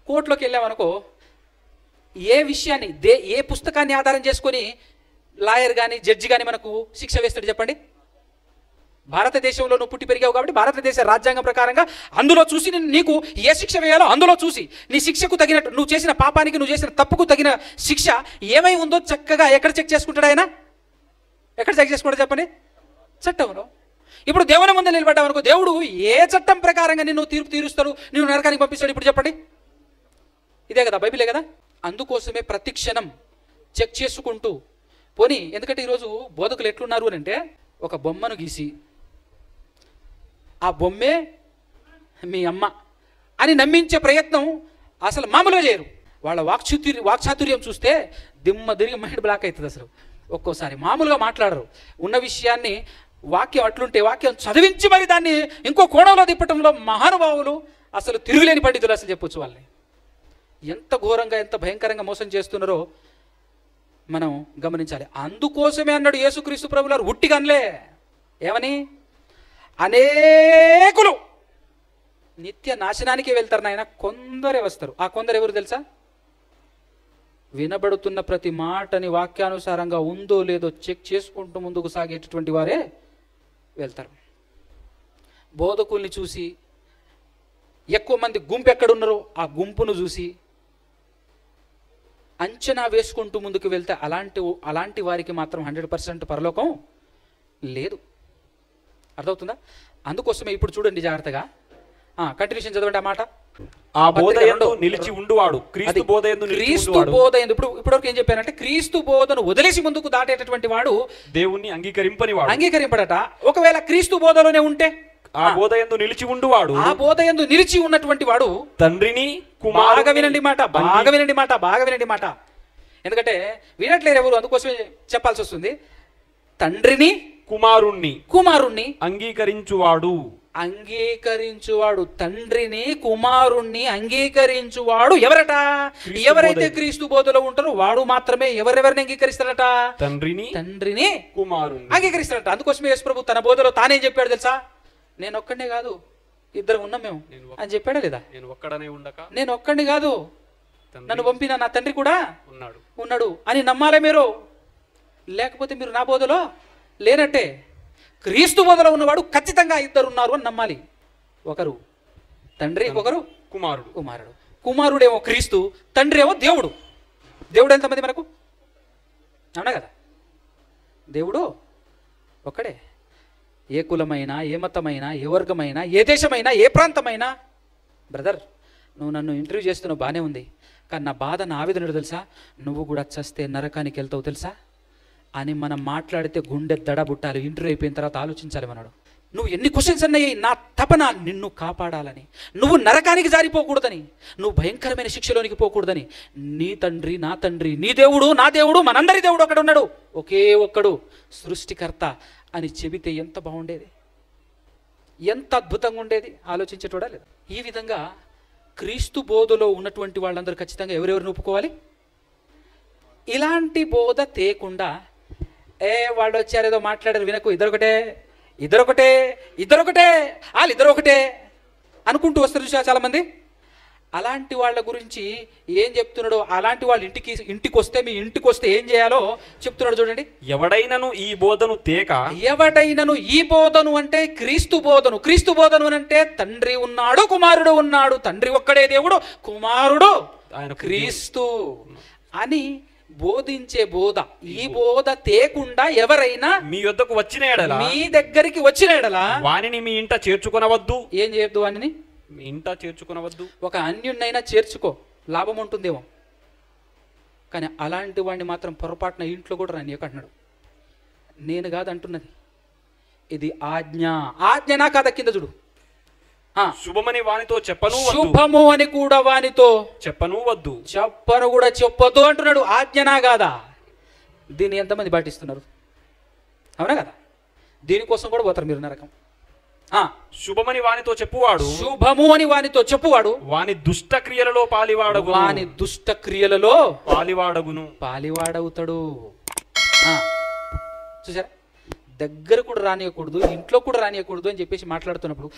కోర్టులోకి వెళ్ళామనుకో, ఏ విషయాన్ని ఏ పుస్తకాన్ని ఆధారం చేసుకొని లాయర్ కానీ జడ్జి కానీ మనకు శిక్ష వేస్తాడు చెప్పండి? భారతదేశంలో నువ్వు పుట్టి పెరిగావు కాబట్టి భారతదేశ రాజ్యాంగం ప్రకారంగా అందులో చూసి నీకు ఏ శిక్ష వేయాలో అందులో చూసి నీ శిక్షకు తగినట్టు, నువ్వు చేసిన పాపానికి, నువ్వు చేసిన తప్పుకు తగిన శిక్ష ఏమై ఉందో చక్కగా ఎక్కడ చెక్ చేసుకుంటాడు ఆయన? ఎక్కడ చెక్ చేసుకుంటాడు చెప్పండి? చట్టంలో. ఇప్పుడు దేవుని ముందు నిలబడ్డావు అనుకో, దేవుడు ఏ చట్టం ప్రకారంగా నిన్ను తీర్పు తీరుస్తాడు, నిన్ను నరకానికి పంపిస్తాడు? ఇప్పుడు చెప్పండి. ఇదే కదా, బైబిలే కదా. అందుకోసమే ప్రతి క్షణం చెక్ చేసుకుంటూ పోనీ. ఎందుకంటే ఈరోజు బోధకులు ఎట్లున్నారు అని అంటే, ఒక బొమ్మను గీసి ఆ బొమ్మే మీ అమ్మ అని నమ్మించే ప్రయత్నం అసలు మామూలుగా చేయరు. వాళ్ళ వాక్చాతుర్యం చూస్తే దిమ్మ తిరిగి మైండ్ బ్లాక్ అవుతుంది. అసలు ఒక్కోసారి మామూలుగా మాట్లాడరు. ఉన్న విషయాన్ని వాక్యం అట్లుంటే వాక్యం చదివించి మరి దాన్ని ఇంకో కోణంలో తిప్పటంలో మహానుభావులు, అసలు తిరుగులేని పండితులు అసలు చెప్పొచ్చు. వాళ్ళని ఎంత ఘోరంగా, ఎంత భయంకరంగా మోసం చేస్తున్నారో మనం గమనించాలి. అందుకోసమే అన్నాడు యేసుక్రీస్తు ప్రభువారు, ఉట్టిగనలే. ఏమని? అనేకులు నిత్య నాశనానికి వెళ్తారు నాయన, కొందరే వస్తారు. ఆ కొందరు ఎవరు తెలుసా? వినబడుతున్న ప్రతి మాటని వాక్యానుసారంగా ఉందో లేదో చెక్ చేసుకుంటూ ముందుకు సాగేటటువంటి వారే వెళ్తారు. బోధకుల్ని చూసి, ఎక్కువ మంది గుంపు ఎక్కడున్నారో ఆ గుంపును చూసి అంచనా వేసుకుంటూ ముందుకు వెళ్తే అలాంటి వారికి మాత్రం 100% పరలోకం లేదు. అర్థమవుతుందా? అందుకోసమే ఇప్పుడు చూడండి జాగ్రత్తగా, కంటిన్యూషన్ చదవండి ఆ మాట. ఆ బోధయందు నిలిచి ఉండువాడు, క్రీస్తు బోధయందు క్రీస్తు బోధ ఇప్పటివరకు ఏం చెప్పానంటే, క్రీస్తు బోధను వదిలేసి ముందుకు దాటేటటువంటి వాడు దేవుణ్ణి అంగీకరింపని వాడు. అంగీకరింపడట. ఒకవేళ క్రీస్తు బోధలోనే ఉంటే, ఆ బోధయందు నిలిచి ఉండువాడు, ఆ బోధయందు నిలిచి ఉన్నటువంటి వాడు తండ్రిని బాగా వినండి మాట, బాగా వినండి మాట, బాగా వినండి మాట. ఎందుకంటే వినట్లేరు ఎవరు, అందుకోసమే చెప్పాల్సి వస్తుంది. తండ్రిని కుమారుణ్ణి అంగీకరించువాడు, తండ్రిని కుమారుణ్ణి అంగీకరించువాడు ఎవరట? ఎవరైతే క్రీస్తు బోధలో ఉంటారో వాడు మాత్రమే ఎవరెవరిని అంగీకరిస్తారట? తండ్రిని కుమారుణ్ణి అంగీకరిస్తారట. అందుకోసమే యేసు ప్రభు తన బోధలో తానేం చెప్పాడు తెలుసా? నేను ఒక్కడినే కాదు, ఇద్దరు ఉన్నాం మేము అని చెప్పాడా లేదా? నేను ఒక్కడిని కాదు, నన్ను పంపిన నా తండ్రి కూడా ఉన్నాడు అని నమ్మాలే మీరు. లేకపోతే మీరు నా బోధలో లేనట్టే. క్రీస్తు బోధలో ఉన్నవాడు ఖచ్చితంగా ఇద్దరు ఉన్నారు అని నమ్మాలి. ఒకరు తండ్రి, ఒకరు కుమారుడు. కుమారుడేమో క్రీస్తు, తండ్రి ఏమో దేవుడు. దేవుడు ఎంతమంది మనకు? అవునా కదా? దేవుడు ఒక్కడే. ఏ కులమైనా, ఏ మతమైనా, ఏ వర్గమైనా, ఏ దేశమైనా, ఏ ప్రాంతమైనా. బ్రదర్, నువ్వు నన్ను ఇంటర్వ్యూ చేస్తున్నావు, బాగానే ఉంది, కానీ నా బాధ, నా ఆవేదన తెలుసా? నువ్వు కూడా చస్తే నరకానికి వెళ్తావు తెలుసా అని మనం మాట్లాడితే గుండె దడబుట్టాలి. ఇంటర్వ్యూ అయిపోయిన తర్వాత ఆలోచించాలి మనడు. నువ్వు ఎన్ని క్వశ్చన్స్ అన్నాయి, నా తపన నిన్ను కాపాడాలని, నువ్వు నరకానికి జారిపోకూడదని, నువ్వు భయంకరమైన శిక్షలోనికి పోకూడదని. నీ తండ్రి, నా తండ్రి, నీ దేవుడు, నా దేవుడు, మనందరి దేవుడు అక్కడ ఉన్నాడు, ఒకే ఒక్కడు, సృష్టికర్త అని చెబితే ఎంత బాగుండేది, ఎంత అద్భుతంగా ఉండేది. ఆలోచించేటోడా లేదా? ఈ విధంగా క్రీస్తు బోధలో ఉన్నటువంటి వాళ్ళందరూ ఖచ్చితంగా ఎవరెవరిని ఒప్పుకోవాలి? ఇలాంటి బోధ తేకుండా వాళ్ళు వచ్చారు, ఏదో మాట్లాడారు, వినకు, ఇద్దరొకటే వాళ్ళిద్దరు ఒకటే అనుకుంటూ వస్తారు చూసా చాలామంది. అలాంటి వాళ్ళ గురించి ఏం చెప్తున్నాడో, అలాంటి వాళ్ళు ఇంటికి వస్తే, మీ ఇంటికి వస్తే ఏం చేయాలో చెప్తున్నాడు చూడండి. ఎవడైనను ఈ బోధను అంటే క్రీస్తు బోధను అంటే తండ్రి ఉన్నాడు, కుమారుడు ఉన్నాడు, తండ్రి ఒక్కడే దేవుడు, కుమారుడు ఆయన క్రీస్తు అని బోధించే బోధ. ఈ బోధ తేకుండా ఎవరైనా మీ యొద్దకు వచ్చిన ఎడల, మీ దగ్గరికి వచ్చిన ఎడల వానిని మీ ఇంట చేర్చుకొనవద్దు. ఏం చేయొద్దు? వానిని మీ ఇంట చేర్చుకొనవద్దు. ఒక అన్యున్నైనా చేర్చుకో, లాభం ఉంటుందేమో, కానీ అలాంటి వాడిని మాత్రం పొరపాటున ఇంట్లో కూడా రానియకంటున్నాడు. నేను కాదంటున్నది, ఇది ఆజ్ఞ నా కాదా? కింద చూడు. శుభమని వానితో చెప్పను, శుభము అని కూడా వానితో చెప్పను వద్దు, చెప్పను కూడా చెప్పొద్దు అంటున్నాడు. ఆజ్ఞనా కాదా? దీన్ని ఎంతమంది పాటిస్తున్నారు? అవునా కదా? దీనికోసం కూడా పోతారు మీరు నరకం. శుభమని వానితో చెప్పువాడు, శుభము అని వానితో చెప్పువాడు వాని దుష్ట క్రియలలో పాలివాడవుతాడు. చూసారా? దగ్గర కూడా రానియకూడదు, ఇంట్లో కూడా రానియకూడదు అని చెప్పేసి మాట్లాడుతున్నప్పుడు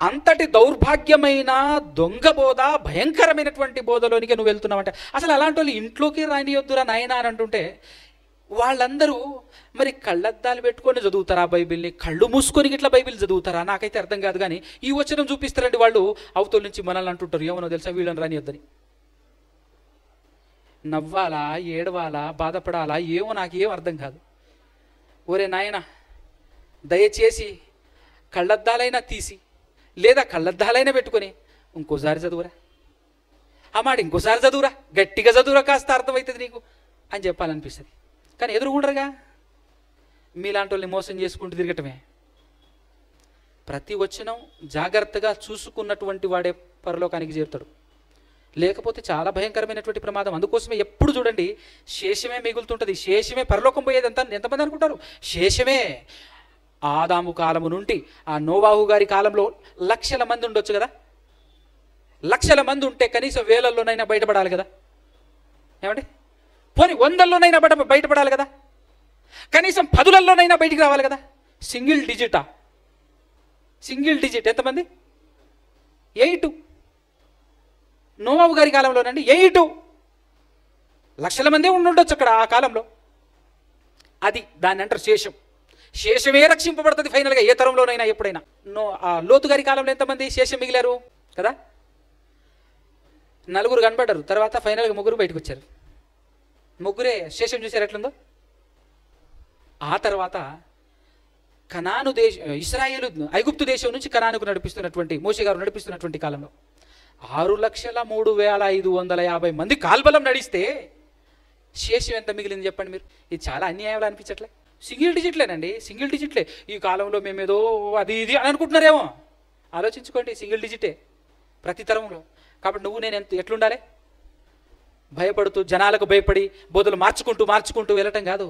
అంతటి దౌర్భాగ్యమైన దొంగ బోధ, భయంకరమైనటువంటి బోధలోనికి నువ్వు వెళ్తున్నావంటే, అసలు అలాంటి వాళ్ళు ఇంట్లోకి రానియొద్దురా నాయనా అని అంటుంటే, వాళ్ళందరూ మరి కళ్ళద్దాలు పెట్టుకొని చదువుతారా బైబిల్ని? కళ్ళు మూసుకొని ఇట్లా బైబిల్ చదువుతారా? నాకైతే అర్థం కాదు. కానీ ఈ వచనం చూపిస్తారండి వాళ్ళు, అవతల నుంచి మనల్ని అంటుంటారు, ఏమనో తెలుసా, వీళ్ళని రానియొద్దని. నవ్వాలా, ఏడవాలా, బాధపడాలా, ఏమో నాకేం అర్థం కాదు. ఒరే నాయన, దయచేసి కళ్ళద్దాలైనా తీసి, లేదా కళ్ళద్దాలైనా పెట్టుకొని ఇంకోసారి చదువురా, ఆ మాట ఇంకోసారి చదువురా, గట్టిగా చదువురా, కాస్త అర్థమవుతుంది నీకు అని చెప్పాలనిపిస్తుంది. కానీ ఎదురుగుండరుగా, మీలాంటి వాళ్ళని మోసం చేసుకుంటూ తిరగటమే. ప్రతి వచనం జాగ్రత్తగా చూసుకున్నటువంటి వాడే పరలోకానికి చేరుతాడు, లేకపోతే చాలా భయంకరమైనటువంటి ప్రమాదం. అందుకోసమే ఎప్పుడు చూడండి, శేషమే మిగులుతుంటుంది. శేషమే పరలోకం పోయేది. ఎంతమంది అనుకుంటారు? శేషమే. ఆదాము కాలము నుండి ఆ నోవాహు గారి కాలంలో లక్షల మంది ఉండొచ్చు కదా. లక్షల మంది ఉంటే కనీసం వేలల్లోనైనా బయటపడాలి కదా. ఏమండి? పోనీ 100లోనైనా బయటపడాలి కదా. కనీసం 10లలోనైనా బయటికి రావాలి కదా. సింగిల్ డిజిట్ ఎంతమంది? 8. నోవాహు గారి కాలంలోనండి 8 లక్షల మంది ఉండొచ్చు అక్కడ ఆ కాలంలో. అది దాన్ని అంటారు శేషం. శేషమే రక్షింపబడుతుంది ఫైనల్గా, ఏ తరంలోనైనా ఎప్పుడైనా. లోతు గారి కాలంలో ఎంతమంది శేషం మిగిలారు కదా? 4 కనబడ్డారు, తర్వాత ఫైనల్గా 3 బయటకు వచ్చారు. 3 శేషం చూసారు ఎట్లుందో. ఆ తర్వాత కనాను ఇశ్రాయేలు ఐగుప్తు దేశం నుంచి కనానుకు నడిపిస్తున్నటువంటి మోషే గారు నడిపిస్తున్నటువంటి కాలంలో 6,03,550 మంది కాల్బలం నడిస్తే శేషం ఎంత మిగిలింది చెప్పండి మీరు. ఇది చాలా అన్యాయంలో అనిపించట్లే. Single డిజిట్లేనండి, single డిజిట్లే. ఈ కాలంలో మేమేదో అది ఇది అని అనుకుంటున్నారేమో. ఆలోచించుకోండి, సింగిల్ డిజిటే ప్రతి తరంలో. కాబట్టి నువ్వు నేను ఎట్లుండాలి? భయపడుతూ, జనాలకు భయపడి బోధలు మార్చుకుంటూ వెళ్ళటం కాదు.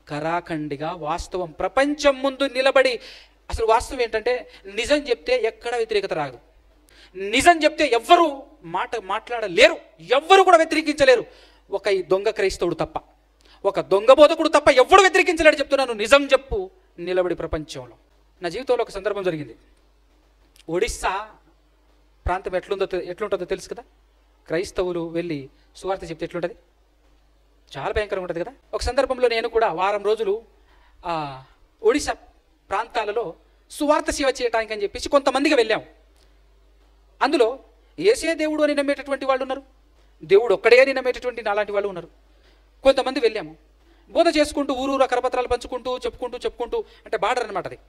కరాఖండిగా వాస్తవం ప్రపంచం ముందు నిలబడి, అసలు వాస్తవం ఏంటంటే నిజం చెప్తే ఎక్కడ వ్యతిరేకత రాదు. నిజం చెప్తే ఎవ్వరు మాట్లాడలేరు, ఎవ్వరు కూడా వ్యతిరేకించలేరు. ఒక ఈ దొంగ క్రైస్తవుడు తప్ప, ఒక దొంగ బోధకుడు తప్ప ఎవ్వడు వ్యతిరేకించలేడు. చెప్తున్నాను, నిజం చెప్పు, నిలబడి ప్రపంచంలో. నా జీవితంలో ఒక సందర్భం జరిగింది. ఒడిస్సా ప్రాంతం ఎట్లుంటుందో తెలుసు కదా. క్రైస్తవులు వెళ్ళి సువార్త చెప్తే ఎట్లుంటుంది? చాలా భయంకరంగా ఉంటుంది కదా. ఒక సందర్భంలో నేను కూడా వారం రోజులు ఒడిశా ప్రాంతాలలో సువార్త సేవ చేయటానికి అని చెప్పేసి కొంతమందికి వెళ్ళాము. అందులో యేసే దేవుడు అని నమ్మేటటువంటి వాళ్ళు ఉన్నారు, దేవుడు ఒక్కడే అని నమ్మేటటువంటి అలాంటి వాళ్ళు ఉన్నారు. కొంతమంది వెళ్ళాము, బోధ చేసుకుంటూ ఊరూరు కరపత్రాలు పంచుకుంటూ చెప్పుకుంటూ అంటే బార్డర్ అనమాట. అది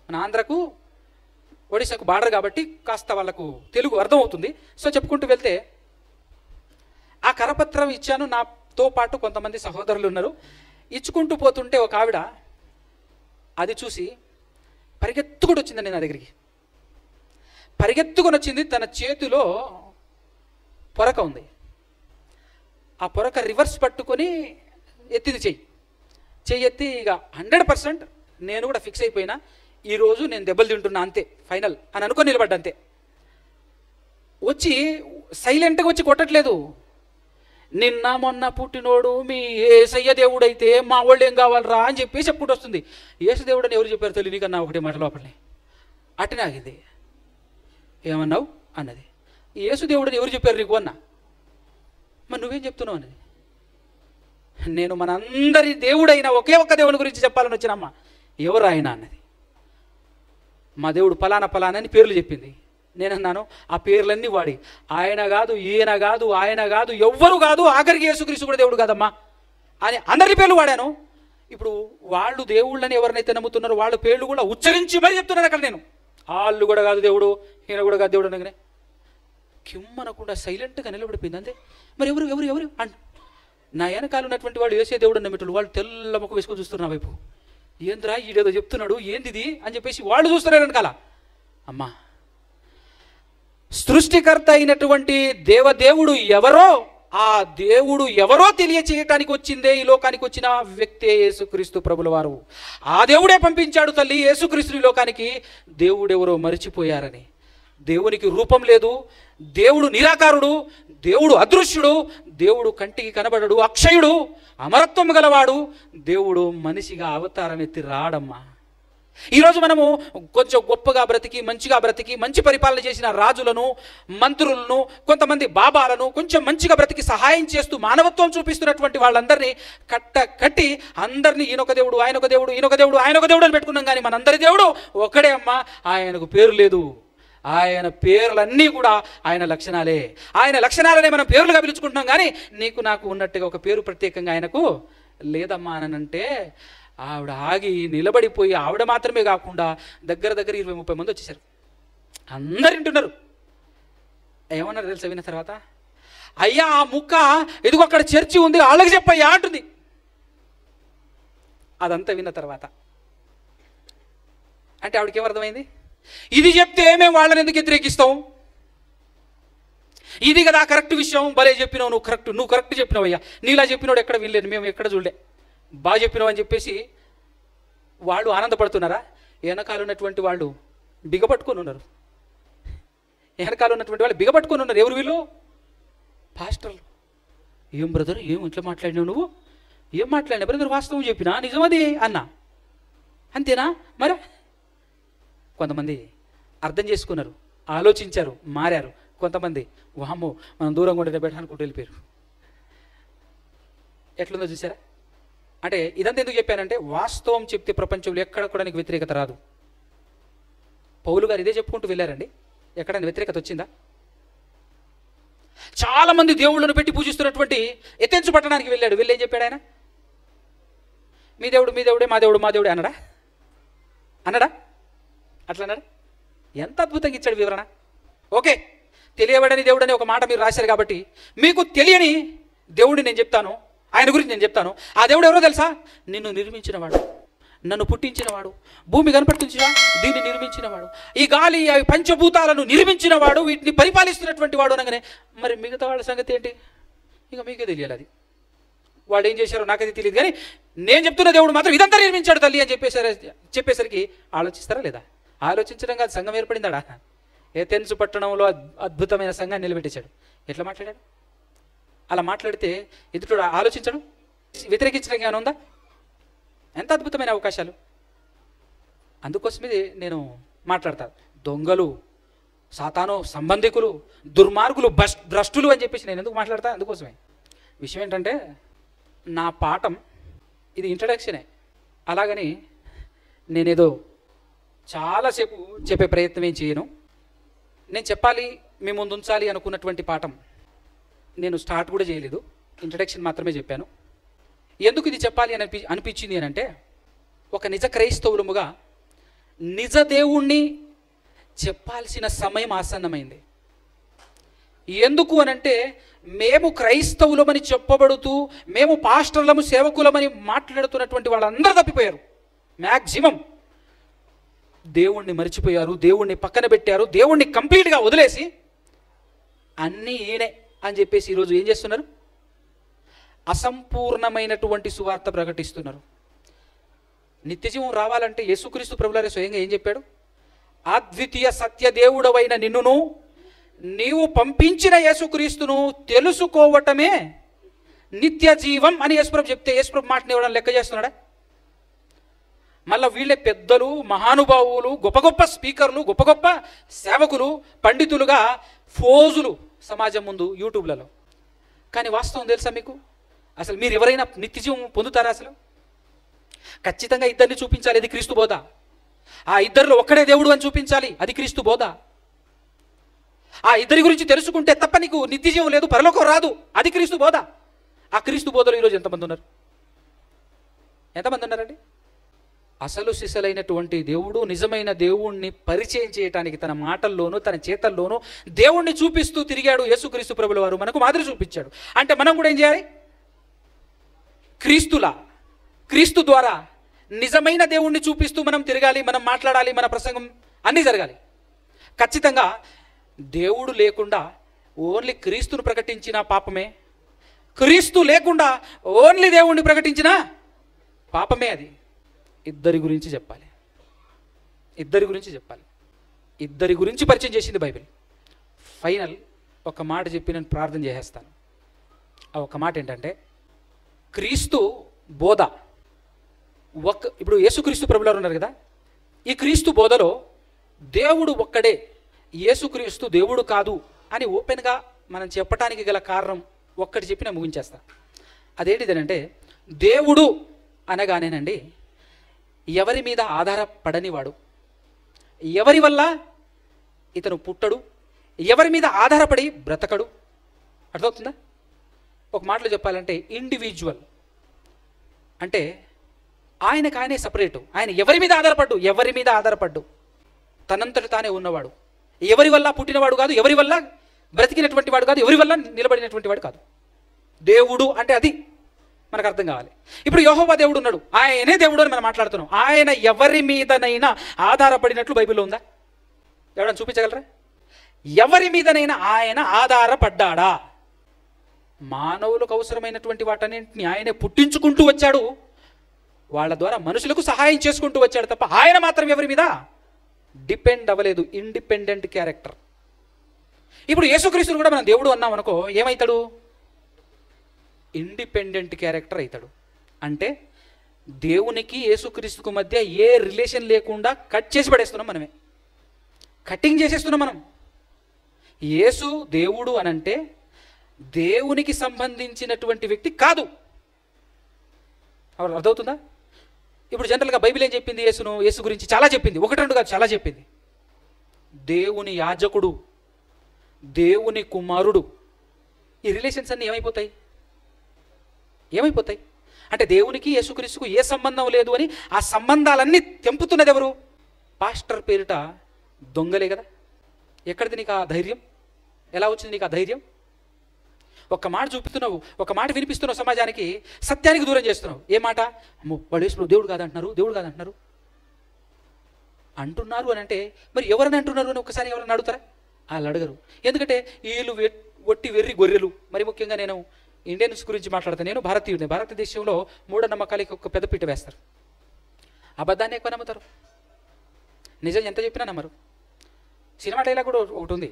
మన ఆంధ్రకు ఒడిశాకు బార్డర్ కాబట్టి కాస్త వాళ్ళకు తెలుగు అర్థమవుతుంది. సో చెప్పుకుంటూ వెళ్తే ఆ కరపత్రం ఇచ్చాను. నాతో పాటు కొంతమంది సహోదరులు ఉన్నారు. ఇచ్చుకుంటూ పోతుంటే ఒక ఆవిడ అది చూసి పరిగెత్తుకుని వచ్చిందండి నా దగ్గరికి. పరిగెత్తుకొని వచ్చింది. తన చేతిలో పొరక ఉంది. ఆ పొరక రివర్స్ పట్టుకొని ఎత్తింది చెయ్యి ఎత్తి ఇక 100% నేను కూడా ఫిక్స్ అయిపోయినా, ఈరోజు నేను దెబ్బలు తింటున్నా అంతే, ఫైనల్ అని అనుకొని నిలబడ్డా అంతే. వచ్చి సైలెంట్గా వచ్చి కొట్టట్లేదు. నిన్న మొన్న పుట్టినోడు మీ యేసయ్య దేవుడైతే మా వాళ్ళు ఏం కావాలరా అని చెప్పి చెప్పుకుంటూ వస్తుంది. యేసు దేవుడు అని ఎవరు చెప్పారు తెలియదు కన్నా ఒకటే మాట లోపలనే అట్టనే ఆగింది. ఏమన్నావు అన్నది. యేసు దేవుడు అని ఎవరు చెప్పారు నీకు అన్నా. మరి నువ్వేం చెప్తున్నావు అన్నది. నేను మనందరి దేవుడైన ఒకే ఒక్క దేవుని గురించి చెప్పాలని వచ్చినమ్మా. ఎవరు ఆయన అన్నది. మా దేవుడు ఫలానా అని పేర్లు చెప్పింది. నేనన్నాను, ఆ పేర్లన్నీ వాడి ఆయన కాదు, ఈయన కాదు, ఆయన కాదు, ఎవ్వరు కాదు, ఆఖరికి యేసుక్రీస్తు కూడా దేవుడు కాదమ్మా అని అందరి పేర్లు వాడాను. ఇప్పుడు వాళ్ళు దేవుళ్ళని ఎవరినైతే నమ్ముతున్నారో వాళ్ళ పేర్లు కూడా ఉచ్చరించి మరీ చెప్తున్నాను అక్కడ నేను. వాళ్ళు కూడా కాదు దేవుడు, ఈయన కూడా కాదు దేవుడు అనగానే కిమ్మనకుండా సైలెంట్గా నిలబడిపోయింది అంతే. మరి ఎవరు అంట. నా వెనకాల ఉన్నటువంటి వాడు యేసే దేవుడు నమ్మేటోళ్ళు వాళ్ళు తెల్ల ముఖం వేసుకొని చూస్తున్నారు నా వైపు. ఏంద్రా ఈడేదో చెప్తున్నాడు, ఏందిది అని చెప్పేసి వాళ్ళు చూస్తున్నారు వెనకాల. అమ్మా, సృష్టికర్త అయినటువంటి దేవదేవుడు ఎవరో, ఆ దేవుడు ఎవరో తెలియచేయటానికి వచ్చిందే ఈ లోకానికి వచ్చిన వ్యక్తే యేసుక్రీస్తు ప్రభుల వారు. ఆ దేవుడే పంపించాడు తల్లి యేసుక్రీస్తు ఈ లోకానికి. దేవుడెవరో మరిచిపోయారని. దేవునికి రూపం లేదు, దేవుడు నిరాకారుడు, దేవుడు అదృశ్యుడు, దేవుడు కంటికి కనబడడు, అక్షయుడు, అమరత్వం గలవాడు. దేవుడు మనిషిగా అవతారమెత్తి రాడమ్మా. ఈరోజు మనము కొంచెం గొప్పగా బ్రతికి మంచిగా బ్రతికి మంచి పరిపాలన చేసిన రాజులను, మంత్రులను, కొంతమంది బాబాలను, కొంచెం మంచిగా బ్రతికి సహాయం చేస్తూ మానవత్వం చూపిస్తున్నటువంటి వాళ్ళందరినీ కట్టి అందరినీ ఈయనొక దేవుడు, ఆయనొక దేవుడు, ఈయనొక దేవుడు, ఆయనొక దేవుడు అని పెట్టుకున్నాం. కానీ మనందరి దేవుడు ఒకడే అమ్మా. ఆయనకు పేరు లేదు. ఆయన పేర్లన్నీ కూడా ఆయన లక్షణాలే. ఆయన లక్షణాలనే మనం పేర్లుగా పిలుచుకుంటున్నాం. కానీ నీకు నాకు ఉన్నట్టుగా ఒక పేరు ప్రత్యేకంగా ఆయనకు లేదమ్మా అని అంటే ఆవిడ ఆగి నిలబడిపోయి, ఆవిడ మాత్రమే కాకుండా దగ్గర 20-30 మంది వచ్చేసారు. అందరు వింటున్నారు. ఏమన్నారు తెలుసా విన్న తర్వాత? అయ్యా ఆ ముక్క ఎదుగు అక్కడ చర్చి ఉంది, వాళ్ళకి చెప్పయ్యా అంటుంది. అదంతా విన్న తర్వాత అంటే ఆవిడకి ఏమర్థమైంది? ఇది చెప్తే మేము వాళ్ళని ఎందుకు వ్యతిరేకిస్తాం? ఇది కదా కరెక్ట్ విషయం. భలే చెప్పినావు, నువ్వు కరెక్ట్ చెప్పినావయ్యా, నీలా చెప్పినోడు ఎక్కడ వినలేదు, మేము ఎక్కడ చూడలే, బాగా చెప్పినావు అని చెప్పేసి వాళ్ళు ఆనందపడుతున్నారా? వెనకాల ఉన్నటువంటి వాళ్ళు బిగపట్టుకొని ఉన్నారు. ఎవరు వీళ్ళు? పాస్టర్లు. ఏం బ్రదర్, ఏం ఇంట్లో మాట్లాడినావు నువ్వు? ఏం మాట్లాడినా బ్రదర్? వాస్తవం చెప్పినా, నిజమది అన్నా, అంతేనా? మరి కొంతమంది అర్థం చేసుకున్నారు, ఆలోచించారు, మారారు. కొంతమంది వామ్మో మనం దూరంగా ఉండే పెట్టానుకుంటూ వెళ్ళిపోయారు. ఎట్లుందో చూసారా? అంటే ఇదంతా ఎందుకు చెప్పానంటే వాస్తవం చెప్తే ప్రపంచంలో ఎక్కడ కూడా నీకు వ్యతిరేకత రాదు. పౌలు గారు ఇదే చెప్పుకుంటూ వెళ్ళారండి. ఎక్కడైనా వ్యతిరేకత వచ్చిందా? చాలా మంది దేవుళ్ళను పెట్టి పూజిస్తున్నటువంటి ఎత్తెంచు పట్టణానికి వెళ్ళాడు. వెళ్ళి ఏం చెప్పాడు ఆయన? మీ దేవుడే, మా దేవుడే అన్నాడా? అన్నాడా? అట్లా అన్నాడా? ఎంత అద్భుతంగా ఇచ్చాడు వివరణ. ఓకే, తెలియబడని దేవుడు అని ఒక మాట మీరు రాశారు కాబట్టి మీకు తెలియని దేవుడిని నేను చెప్తాను, ఆయన గురించి నేను చెప్తాను. ఆ దేవుడు ఎవరో తెలుసా? నిన్ను నిర్మించినవాడు, నన్ను పుట్టించినవాడు, భూమి కనపడుతుందా దీన్ని నిర్మించినవాడు, ఈ గాలి అవి పంచభూతాలను నిర్మించినవాడు, వీటిని పరిపాలిస్తున్నటువంటి వాడు అనగానే మరి మిగతా వాళ్ళ సంగతి ఏంటి? ఇక మీకే తెలియాలి. అది వాడు ఏం చేశారో నాకైతే తెలియదు, కానీ నేను చెప్తున్న దేవుడు మాత్రం ఇదంతా నిర్మించాడు తల్లి అని చెప్పేసరికి ఆలోచిస్తారా లేదా? ఆలోచించడం కాదు, సంఘం ఏర్పడిందాడా? ఏథెన్స్ పట్టణంలో అద్భుతమైన సంఘాన్ని నిలబెట్టేశాడు. ఎట్లా మాట్లాడాడు? అలా మాట్లాడితే ఎదుటి ఆలోచించడం, వ్యతిరేకించడం ఏమైనా ఉందా? ఎంత అద్భుతమైన అవకాశాలు. అందుకోసమే నేను మాట్లాడతాను. దొంగలు, సాతాను సంబంధికులు, దుర్మార్గులు, భ్రష్టులు అని చెప్పేసి నేను ఎందుకు మాట్లాడతా? అందుకోసమే. విషయం ఏంటంటే నా పాఠం ఇది ఇంట్రడక్షనే, అలాగని నేనేదో చాలాసేపు చెప్పే ప్రయత్నం ఏం చేయను. నేను చెప్పాలి, మీ ముందు ఉంచాలి అనుకున్నటువంటి పాఠం నేను స్టార్ట్ కూడా చేయలేదు, ఇంట్రడక్షన్ మాత్రమే చెప్పాను. ఎందుకు ఇది చెప్పాలి అని అనిపించింది అని అంటే, ఒక నిజ క్రైస్తవులముగా నిజ దేవుణ్ణి చెప్పాల్సిన సమయం ఆసన్నమైంది. ఎందుకు అనంటే మేము క్రైస్తవులమని చెప్పబడుతూ మేము పాస్టర్లము సేవకులమని మాట్లాడుతున్నటువంటి వాళ్ళందరూ తప్పిపోయారు. మ్యాక్సిమం దేవుణ్ణి మర్చిపోయారు, దేవుణ్ణి పక్కన పెట్టారు, దేవుణ్ణి కంప్లీట్గా వదిలేసి అన్నీ ఈయనే అని చెప్పేసి ఈరోజు ఏం చేస్తున్నారు? అసంపూర్ణమైనటువంటి సువార్త ప్రకటిస్తున్నారు. నిత్యజీవం రావాలంటే యేసుక్రీస్తు ప్రభువారే స్వయంగా ఏం చెప్పాడు? అద్వితీయ సత్య దేవుడవైన నిన్నును నీవు పంపించిన యేసుక్రీస్తును తెలుసుకోవటమే నిత్య జీవం అని యేసుప్రభు చెప్తే యేసుప్రభు మాటని ఇవ్వడం లెక్క చేస్తున్నాడా? మళ్ళీ వీళ్ళే పెద్దలు, మహానుభావులు, గొప్ప గొప్ప స్పీకర్లు, గొప్ప గొప్ప సేవకులు, పండితులుగా ఫోజులు సమాజం ముందు యూట్యూబ్లలో. కానీ వాస్తవం తెలుసా మీకు? అసలు మీరు ఎవరైనా నిత్యజీవం పొందుతారా? అసలు ఖచ్చితంగా ఇద్దరిని చూపించాలి, అది క్రీస్తు బోధ. ఆ ఇద్దరిలో ఒక్కడే దేవుడు అని చూపించాలి, అది క్రీస్తు బోధ. ఆ ఇద్దరి గురించి తెలుసుకుంటే తప్ప నీకు నిత్యజీవం లేదు, పరలోకం రాదు, అది క్రీస్తు బోధ. ఆ క్రీస్తు బోధలో ఈరోజు ఎంతమంది ఉన్నారు? ఎంతమంది ఉన్నారండి? అసలు సిసలైనటువంటి దేవుడు, నిజమైన దేవుణ్ణి పరిచయం చేయడానికి తన మాటల్లోనూ తన చేతల్లోనూ దేవుణ్ణి చూపిస్తూ తిరిగాడు యేసుక్రీస్తు ప్రభుల వారు. మనకు మాదిరి చూపించాడు. అంటే మనం కూడా ఏం చేయాలి? క్రీస్తు ద్వారా నిజమైన దేవుణ్ణి చూపిస్తూ మనం తిరగాలి, మనం మాట్లాడాలి, మన ప్రసంగం అన్నీ జరగాలి. ఖచ్చితంగా దేవుడు లేకుండా ఓన్లీ క్రీస్తును ప్రకటించిన పాపమే, క్రీస్తు లేకుండా ఓన్లీ దేవుణ్ణి ప్రకటించిన పాపమే. అది ఇద్దరి గురించి చెప్పాలి, ఇద్దరి గురించి పరిచయం చేసింది బైబిల్. ఫైనల్ ఒక మాట చెప్పి నేను ప్రార్థన చేసేస్తాను. ఆ ఒక మాట ఏంటంటే, క్రీస్తు బోధ ఇప్పుడు యేసుక్రీస్తు ప్రభువారు ఉన్నారు కదా, ఈ క్రీస్తు బోధలో దేవుడు ఒక్కడే, యేసుక్రీస్తు దేవుడు కాదు అని ఓపెన్గా మనం చెప్పడానికి గల కారణం ఒక్కటి చెప్పి నేను ముగించేస్తా. అదేంటిదనంటే, దేవుడు అనగానేనండి ఎవరి మీద ఆధారపడనివాడు, ఎవరి వల్ల ఇతను పుట్టడు, ఎవరి మీద ఆధారపడి బ్రతకడు. అర్థమవుతుందా? ఒక మాటలో చెప్పాలంటే ఇండివిజువల్ అంటే ఆయనకు ఆయనే సపరేటు. ఆయన ఎవరి మీద ఆధారపడ్డు, తనంతట తానే ఉన్నవాడు, ఎవరి వల్ల పుట్టినవాడు కాదు, ఎవరి వల్ల బ్రతికినటువంటి వాడు కాదు, ఎవరి వల్ల నిలబడినటువంటి వాడు కాదు. దేవుడు అంటే అది మనకు అర్థం కావాలి. ఇప్పుడు యెహోవా దేవుడు ఉన్నాడు, ఆయనే దేవుడు అని మనం మాట్లాడుతున్నాం. ఆయన ఎవరి మీదనైనా ఆధారపడినట్లు బైబిల్లో ఉందా? ఎవరైనా చూపించగలరా? ఎవరి మీదనైనా ఆయన ఆధారపడ్డాడా? మానవులకు అవసరమైనటువంటి వాటన్నింటినీ ఆయనే పుట్టించుకుంటూ వచ్చాడు, వాళ్ళ ద్వారా మనుషులకు సహాయం చేసుకుంటూ వచ్చాడు తప్ప ఆయన మాత్రం ఎవరి మీద డిపెండ్ అవ్వలేదు. Independent character. ఇప్పుడు యేసుక్రీస్తుని కూడా మనం దేవుడు అన్నాం అనుకో, ఏమవుతాడు? ఇండిపెండెంట్ క్యారెక్టర్ అవుతాడు. అంటే దేవునికి యేసుక్రీస్తుకు మధ్య ఏ రిలేషన్ లేకుండా కట్ చేసి పడేస్తున్నాం, మనమే కటింగ్ చేసేస్తున్నాం మనం. యేసు దేవుడు అనంటే దేవునికి సంబంధించినటువంటి వ్యక్తి కాదు. అర్థమవుతుందా? ఇప్పుడు జనరల్గా బైబిల్ ఏం చెప్పింది? యేసు గురించి చాలా చెప్పింది, ఒకటి రెండు కాదు, చాలా చెప్పింది. దేవుని యాజకుడు, దేవుని కుమారుడు. ఈ రిలేషన్స్ అన్నీ ఏమైపోతాయి? అంటే దేవునికి యేసుక్రీస్తుకు ఏ సంబంధం లేదు అని ఆ సంబంధాలన్నీ తెంపుతున్నది ఎవరు? పాస్టర్ పేరిట దొంగలే కదా. ఎక్కడిది నీకు ఆ ధైర్యం? ఎలా వచ్చింది నీకు ఆ ధైర్యం? ఒక మాట చూపుతున్నావు, ఒక మాట వినిపిస్తున్నావు సమాజానికి, సత్యానికి దూరం చేస్తున్నావు. ఏ మాట? అమ్మో వాళ్ళు యేసు దేవుడు కాదంటున్నారు, దేవుడు కాదంటున్నారు అంటున్నారు అని అంటే మరి ఎవరైనా అంటున్నారు అని ఒకసారి ఎవరైనా అడుగుతారా? వాళ్ళు అడగరు. ఎందుకంటే వీళ్ళు ఒట్టి వెర్రి గొర్రెలు. మరి ముఖ్యంగా నేను ఇండియన్స్ గురించి మాట్లాడతాను. నేను భారతీయుడిని. భారతదేశంలో మూఢనమ్మకాలకి ఒక పెద్దపీట వేస్తారు. అబద్ధాన్ని ఎక్కువ నమ్ముతారు, నిజం ఎంత చెప్పినా నమ్మరు. సినిమా డైలాగ్ కూడా ఒకటి ఉంది,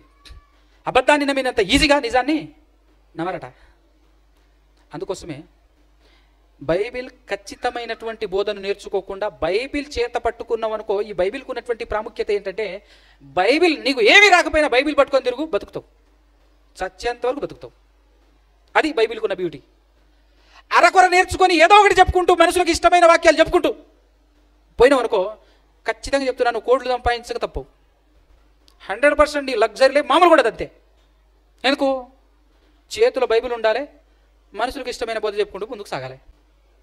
అబద్ధాన్ని నమ్మినంత ఈజీగా నిజాన్ని నమ్మరట. అందుకోసమే బైబిల్ ఖచ్చితమైనటువంటి బోధన నేర్చుకోకుండా బైబిల్ చేత పట్టుకున్నావు అనుకో, ఈ బైబిల్కి ఉన్నటువంటి ప్రాముఖ్యత ఏంటంటే, బైబిల్ నీకు ఏమీ రాకపోయినా బైబిల్ పట్టుకొని తిరుగు, బతుకుతావు, చచ్చేంత వరకు బతుకుతావు. అది బైబిల్కి ఉన్న బ్యూటీ. అరకొర నేర్చుకొని ఏదో ఒకటి చెప్పుకుంటూ మనుషులకు ఇష్టమైన వాక్యాలు చెప్పుకుంటూ పోయినావు అనుకో, ఖచ్చితంగా చెప్తున్నాను, కోట్లు సంపాదించక తప్పవు. 100% లగ్జరీలే, మామూలు కూడా అంతే. ఎందుకు? చేతిలో బైబిల్ ఉండాలి, మనుషులకు ఇష్టమైన బోధ చెప్పుకుంటూ ముందుకు సాగాలి.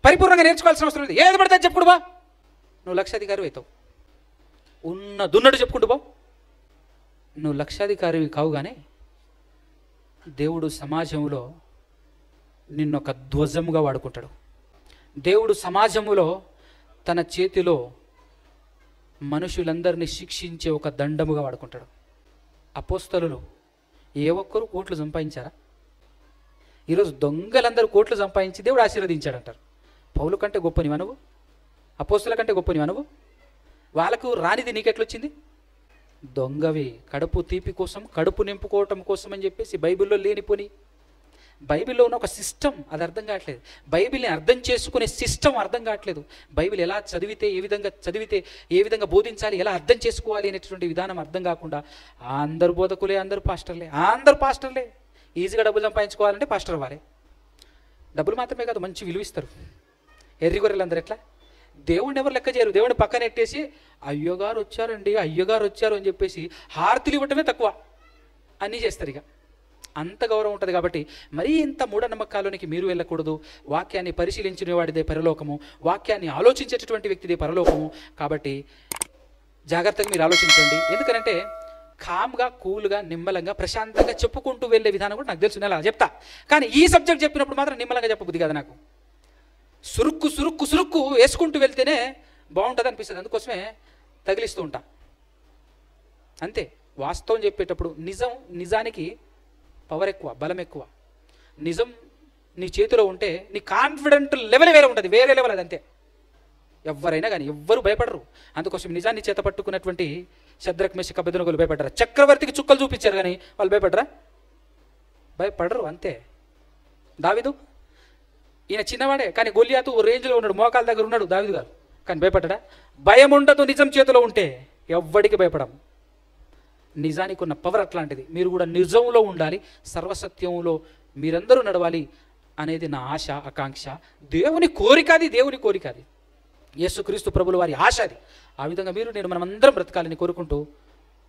పరిపూర్ణంగా నేర్చుకోవాల్సిన అవసరం లేదు. ఏది పడితే చెప్పుకుంటూ బా, నువ్వు లక్షాధికారి అవుతావు. ఉన్న దున్నడు చెప్పుకుంటూ బా, నువ్వు లక్షాధికారివి కావు. కానీ దేవుడు సమాజంలో నిన్నొక ధ్వజముగా వాడుకుంటాడు. దేవుడు సమాజములో తన చేతిలో మనుషులందరినీ శిక్షించే ఒక దండముగా వాడుకుంటాడు. అపోస్తలులు ఏ ఒక్కరు కోట్లు సంపాదించారా? ఈరోజు దొంగలందరూ కోట్లు సంపాదించి దేవుడు ఆశీర్వదించాడంటారు. పౌలు కంటే గొప్పని మనవు, అపోస్తల కంటే గొప్పని మనవు. వాళ్ళకు రానిది నీకెట్లొచ్చింది? దొంగవి. కడుపు తీపి కోసం, కడుపు నింపుకోవటం కోసం అని చెప్పేసి బైబిల్లో లేనిపోని, బైబిల్లో ఉన్న ఒక సిస్టమ్ అది అర్థం కావట్లేదు. బైబిల్ని అర్థం చేసుకునే సిస్టమ్ అర్థం కావట్లేదు. బైబిల్ ఎలా చదివితే, ఏ విధంగా బోధించాలి, ఎలా అర్థం చేసుకోవాలి అనేటువంటి విధానం అర్థం కాకుండా అందరు బోధకులే, అందరు పాస్టర్లే. ఈజీగా డబ్బులు సంపాదించుకోవాలంటే పాస్టర్ అవ్వాలి. డబ్బులు మాత్రమే కాదు, మంచి విలువ ఇస్తారు. ఎర్రి గొర్రెలు అందరు ఎట్లా? దేవుడిని ఎవరు లెక్క చేయరు. దేవుడిని పక్కన ఎట్టేసి అయ్యగారు వచ్చారు అని చెప్పేసి హారతులు ఇవ్వటమే తక్కువ, అన్నీ చేస్తారు. ఇక అంత గౌరవం ఉంటుంది. కాబట్టి మరీ ఇంత మూఢనమ్మకాల్లోనికి మీరు వెళ్ళకూడదు. వాక్యాన్ని పరిశీలించిన వాడిదే పరలోకము, వాక్యాన్ని ఆలోచించేటటువంటి వ్యక్తిదే పరలోకము. కాబట్టి జాగ్రత్తగా మీరు ఆలోచించండి. ఎందుకంటే కామ్గా, కూల్గా, నిమ్మలంగా, ప్రశాంతంగా చెప్పుకుంటూ వెళ్ళే విధానం కూడా నాకు తెలుసు, నేను అలా చెప్తా. కానీ ఈ సబ్జెక్ట్ చెప్పినప్పుడు మాత్రం నిమ్మలంగా చెప్పబుద్ది కదా నాకు. సురుక్కు వేసుకుంటూ వెళ్తేనే బాగుంటుంది అనిపిస్తుంది. అందుకోసమే తగిలిస్తూ ఉంటా అంతే. వాస్తవం చెప్పేటప్పుడు నిజానికి పవర్ ఎక్కువ, బలం ఎక్కువ. నిజం నీ చేతిలో ఉంటే నీ కాన్ఫిడెంట్ లెవెల్ వేరే ఉంటుంది, వేరే లెవెల్ అది. అంతే. ఎవరైనా కానీ ఎవ్వరు భయపడరు. అందుకోసం నిజాన్ని చేత పట్టుకున్నటువంటి శద్రక్, మెషక్, అబేద్నెగోలు భయపడ్డారు. చక్రవర్తికి చుక్కలు చూపించారు కానీ వాళ్ళు భయపడరు. అంతే. దావీదు ఈయన చిన్నవాడే కానీ గొలియాతు రేంజ్లో ఉన్నాడు, మోకాల దగ్గర ఉన్నాడు దావీదు గారు, కానీ భయపడ్డా? భయం ఉండదు నిజం చేతిలో ఉంటే, ఎవ్వడికి భయపడం. నిజానికి ఉన్న పవర్ అట్లాంటిది. మీరు కూడా నిజంలో ఉండాలి, సర్వసత్యంలో మీరందరూ నడవాలి అనేది నా ఆశ, ఆకాంక్ష. దేవుని కోరిక అది. యేసుక్రీస్తు ప్రభుల వారి ఆశ అది. ఆ విధంగా నేను మనమందరం బ్రతకాలని కోరుకుంటూ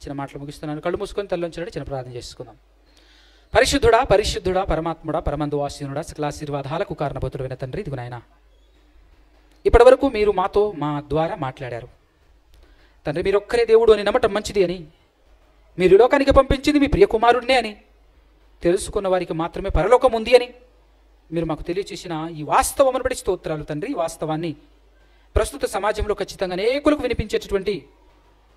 చిన్న మాటలు ముగిస్తున్నాను. కళ్ళు మూసుకొని తల్లించినట్టు చిన్న ప్రార్థన చేసుకుందాం. పరిశుద్ధుడా పరమాత్ముడా పరమందు వాసీనుడా సకలాశీర్వాదాలకు కారణభూతుడైన తండ్రి, ఇదిగో నాయనా, ఇప్పటి వరకు మీరు మాతో మా ద్వారా మాట్లాడారు తండ్రి. మీరు ఒక్కరే దేవుడు అని నమ్మటం మంచిది అని, మీరు లోకానికి పంపించింది మీ ప్రియ కుమారుడినే అని తెలుసుకున్న వారికి మాత్రమే పరలోకం ఉంది అని మీరు మాకు తెలియచేసిన ఈ వాస్తవమును బట్టి స్తోత్రాలు తండ్రి. ఈ వాస్తవాన్ని ప్రస్తుత సమాజంలో ఖచ్చితంగా అనేకులకు వినిపించేటటువంటి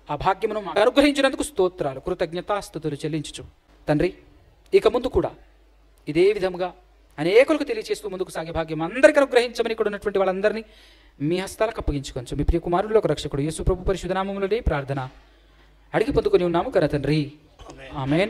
ఆ భాగ్యమును మాకు అనుగ్రహించినందుకు స్తోత్రాలు, కృతజ్ఞతాస్తుతులు చెల్లించుచు తండ్రి. ఇక ముందు కూడా ఇదే విధముగా అనేకులకు తెలియచేస్తూ ముందుకు సాగే భాగ్యం అందరికీ అనుగ్రహించమని ఇక్కడ ఉన్నటువంటి వాళ్ళందరినీ మీ హస్తాలకు అప్పగించుకోవచ్చు. మీ ప్రియ కుమారుల్లో ఒక రక్షకుడు యేసు ప్రభు పరిశుద్ధ నామములోనే ప్రార్థన అడిగి పొందుకొని ఉన్నాము కదా తండ్రి. ఆమేన్.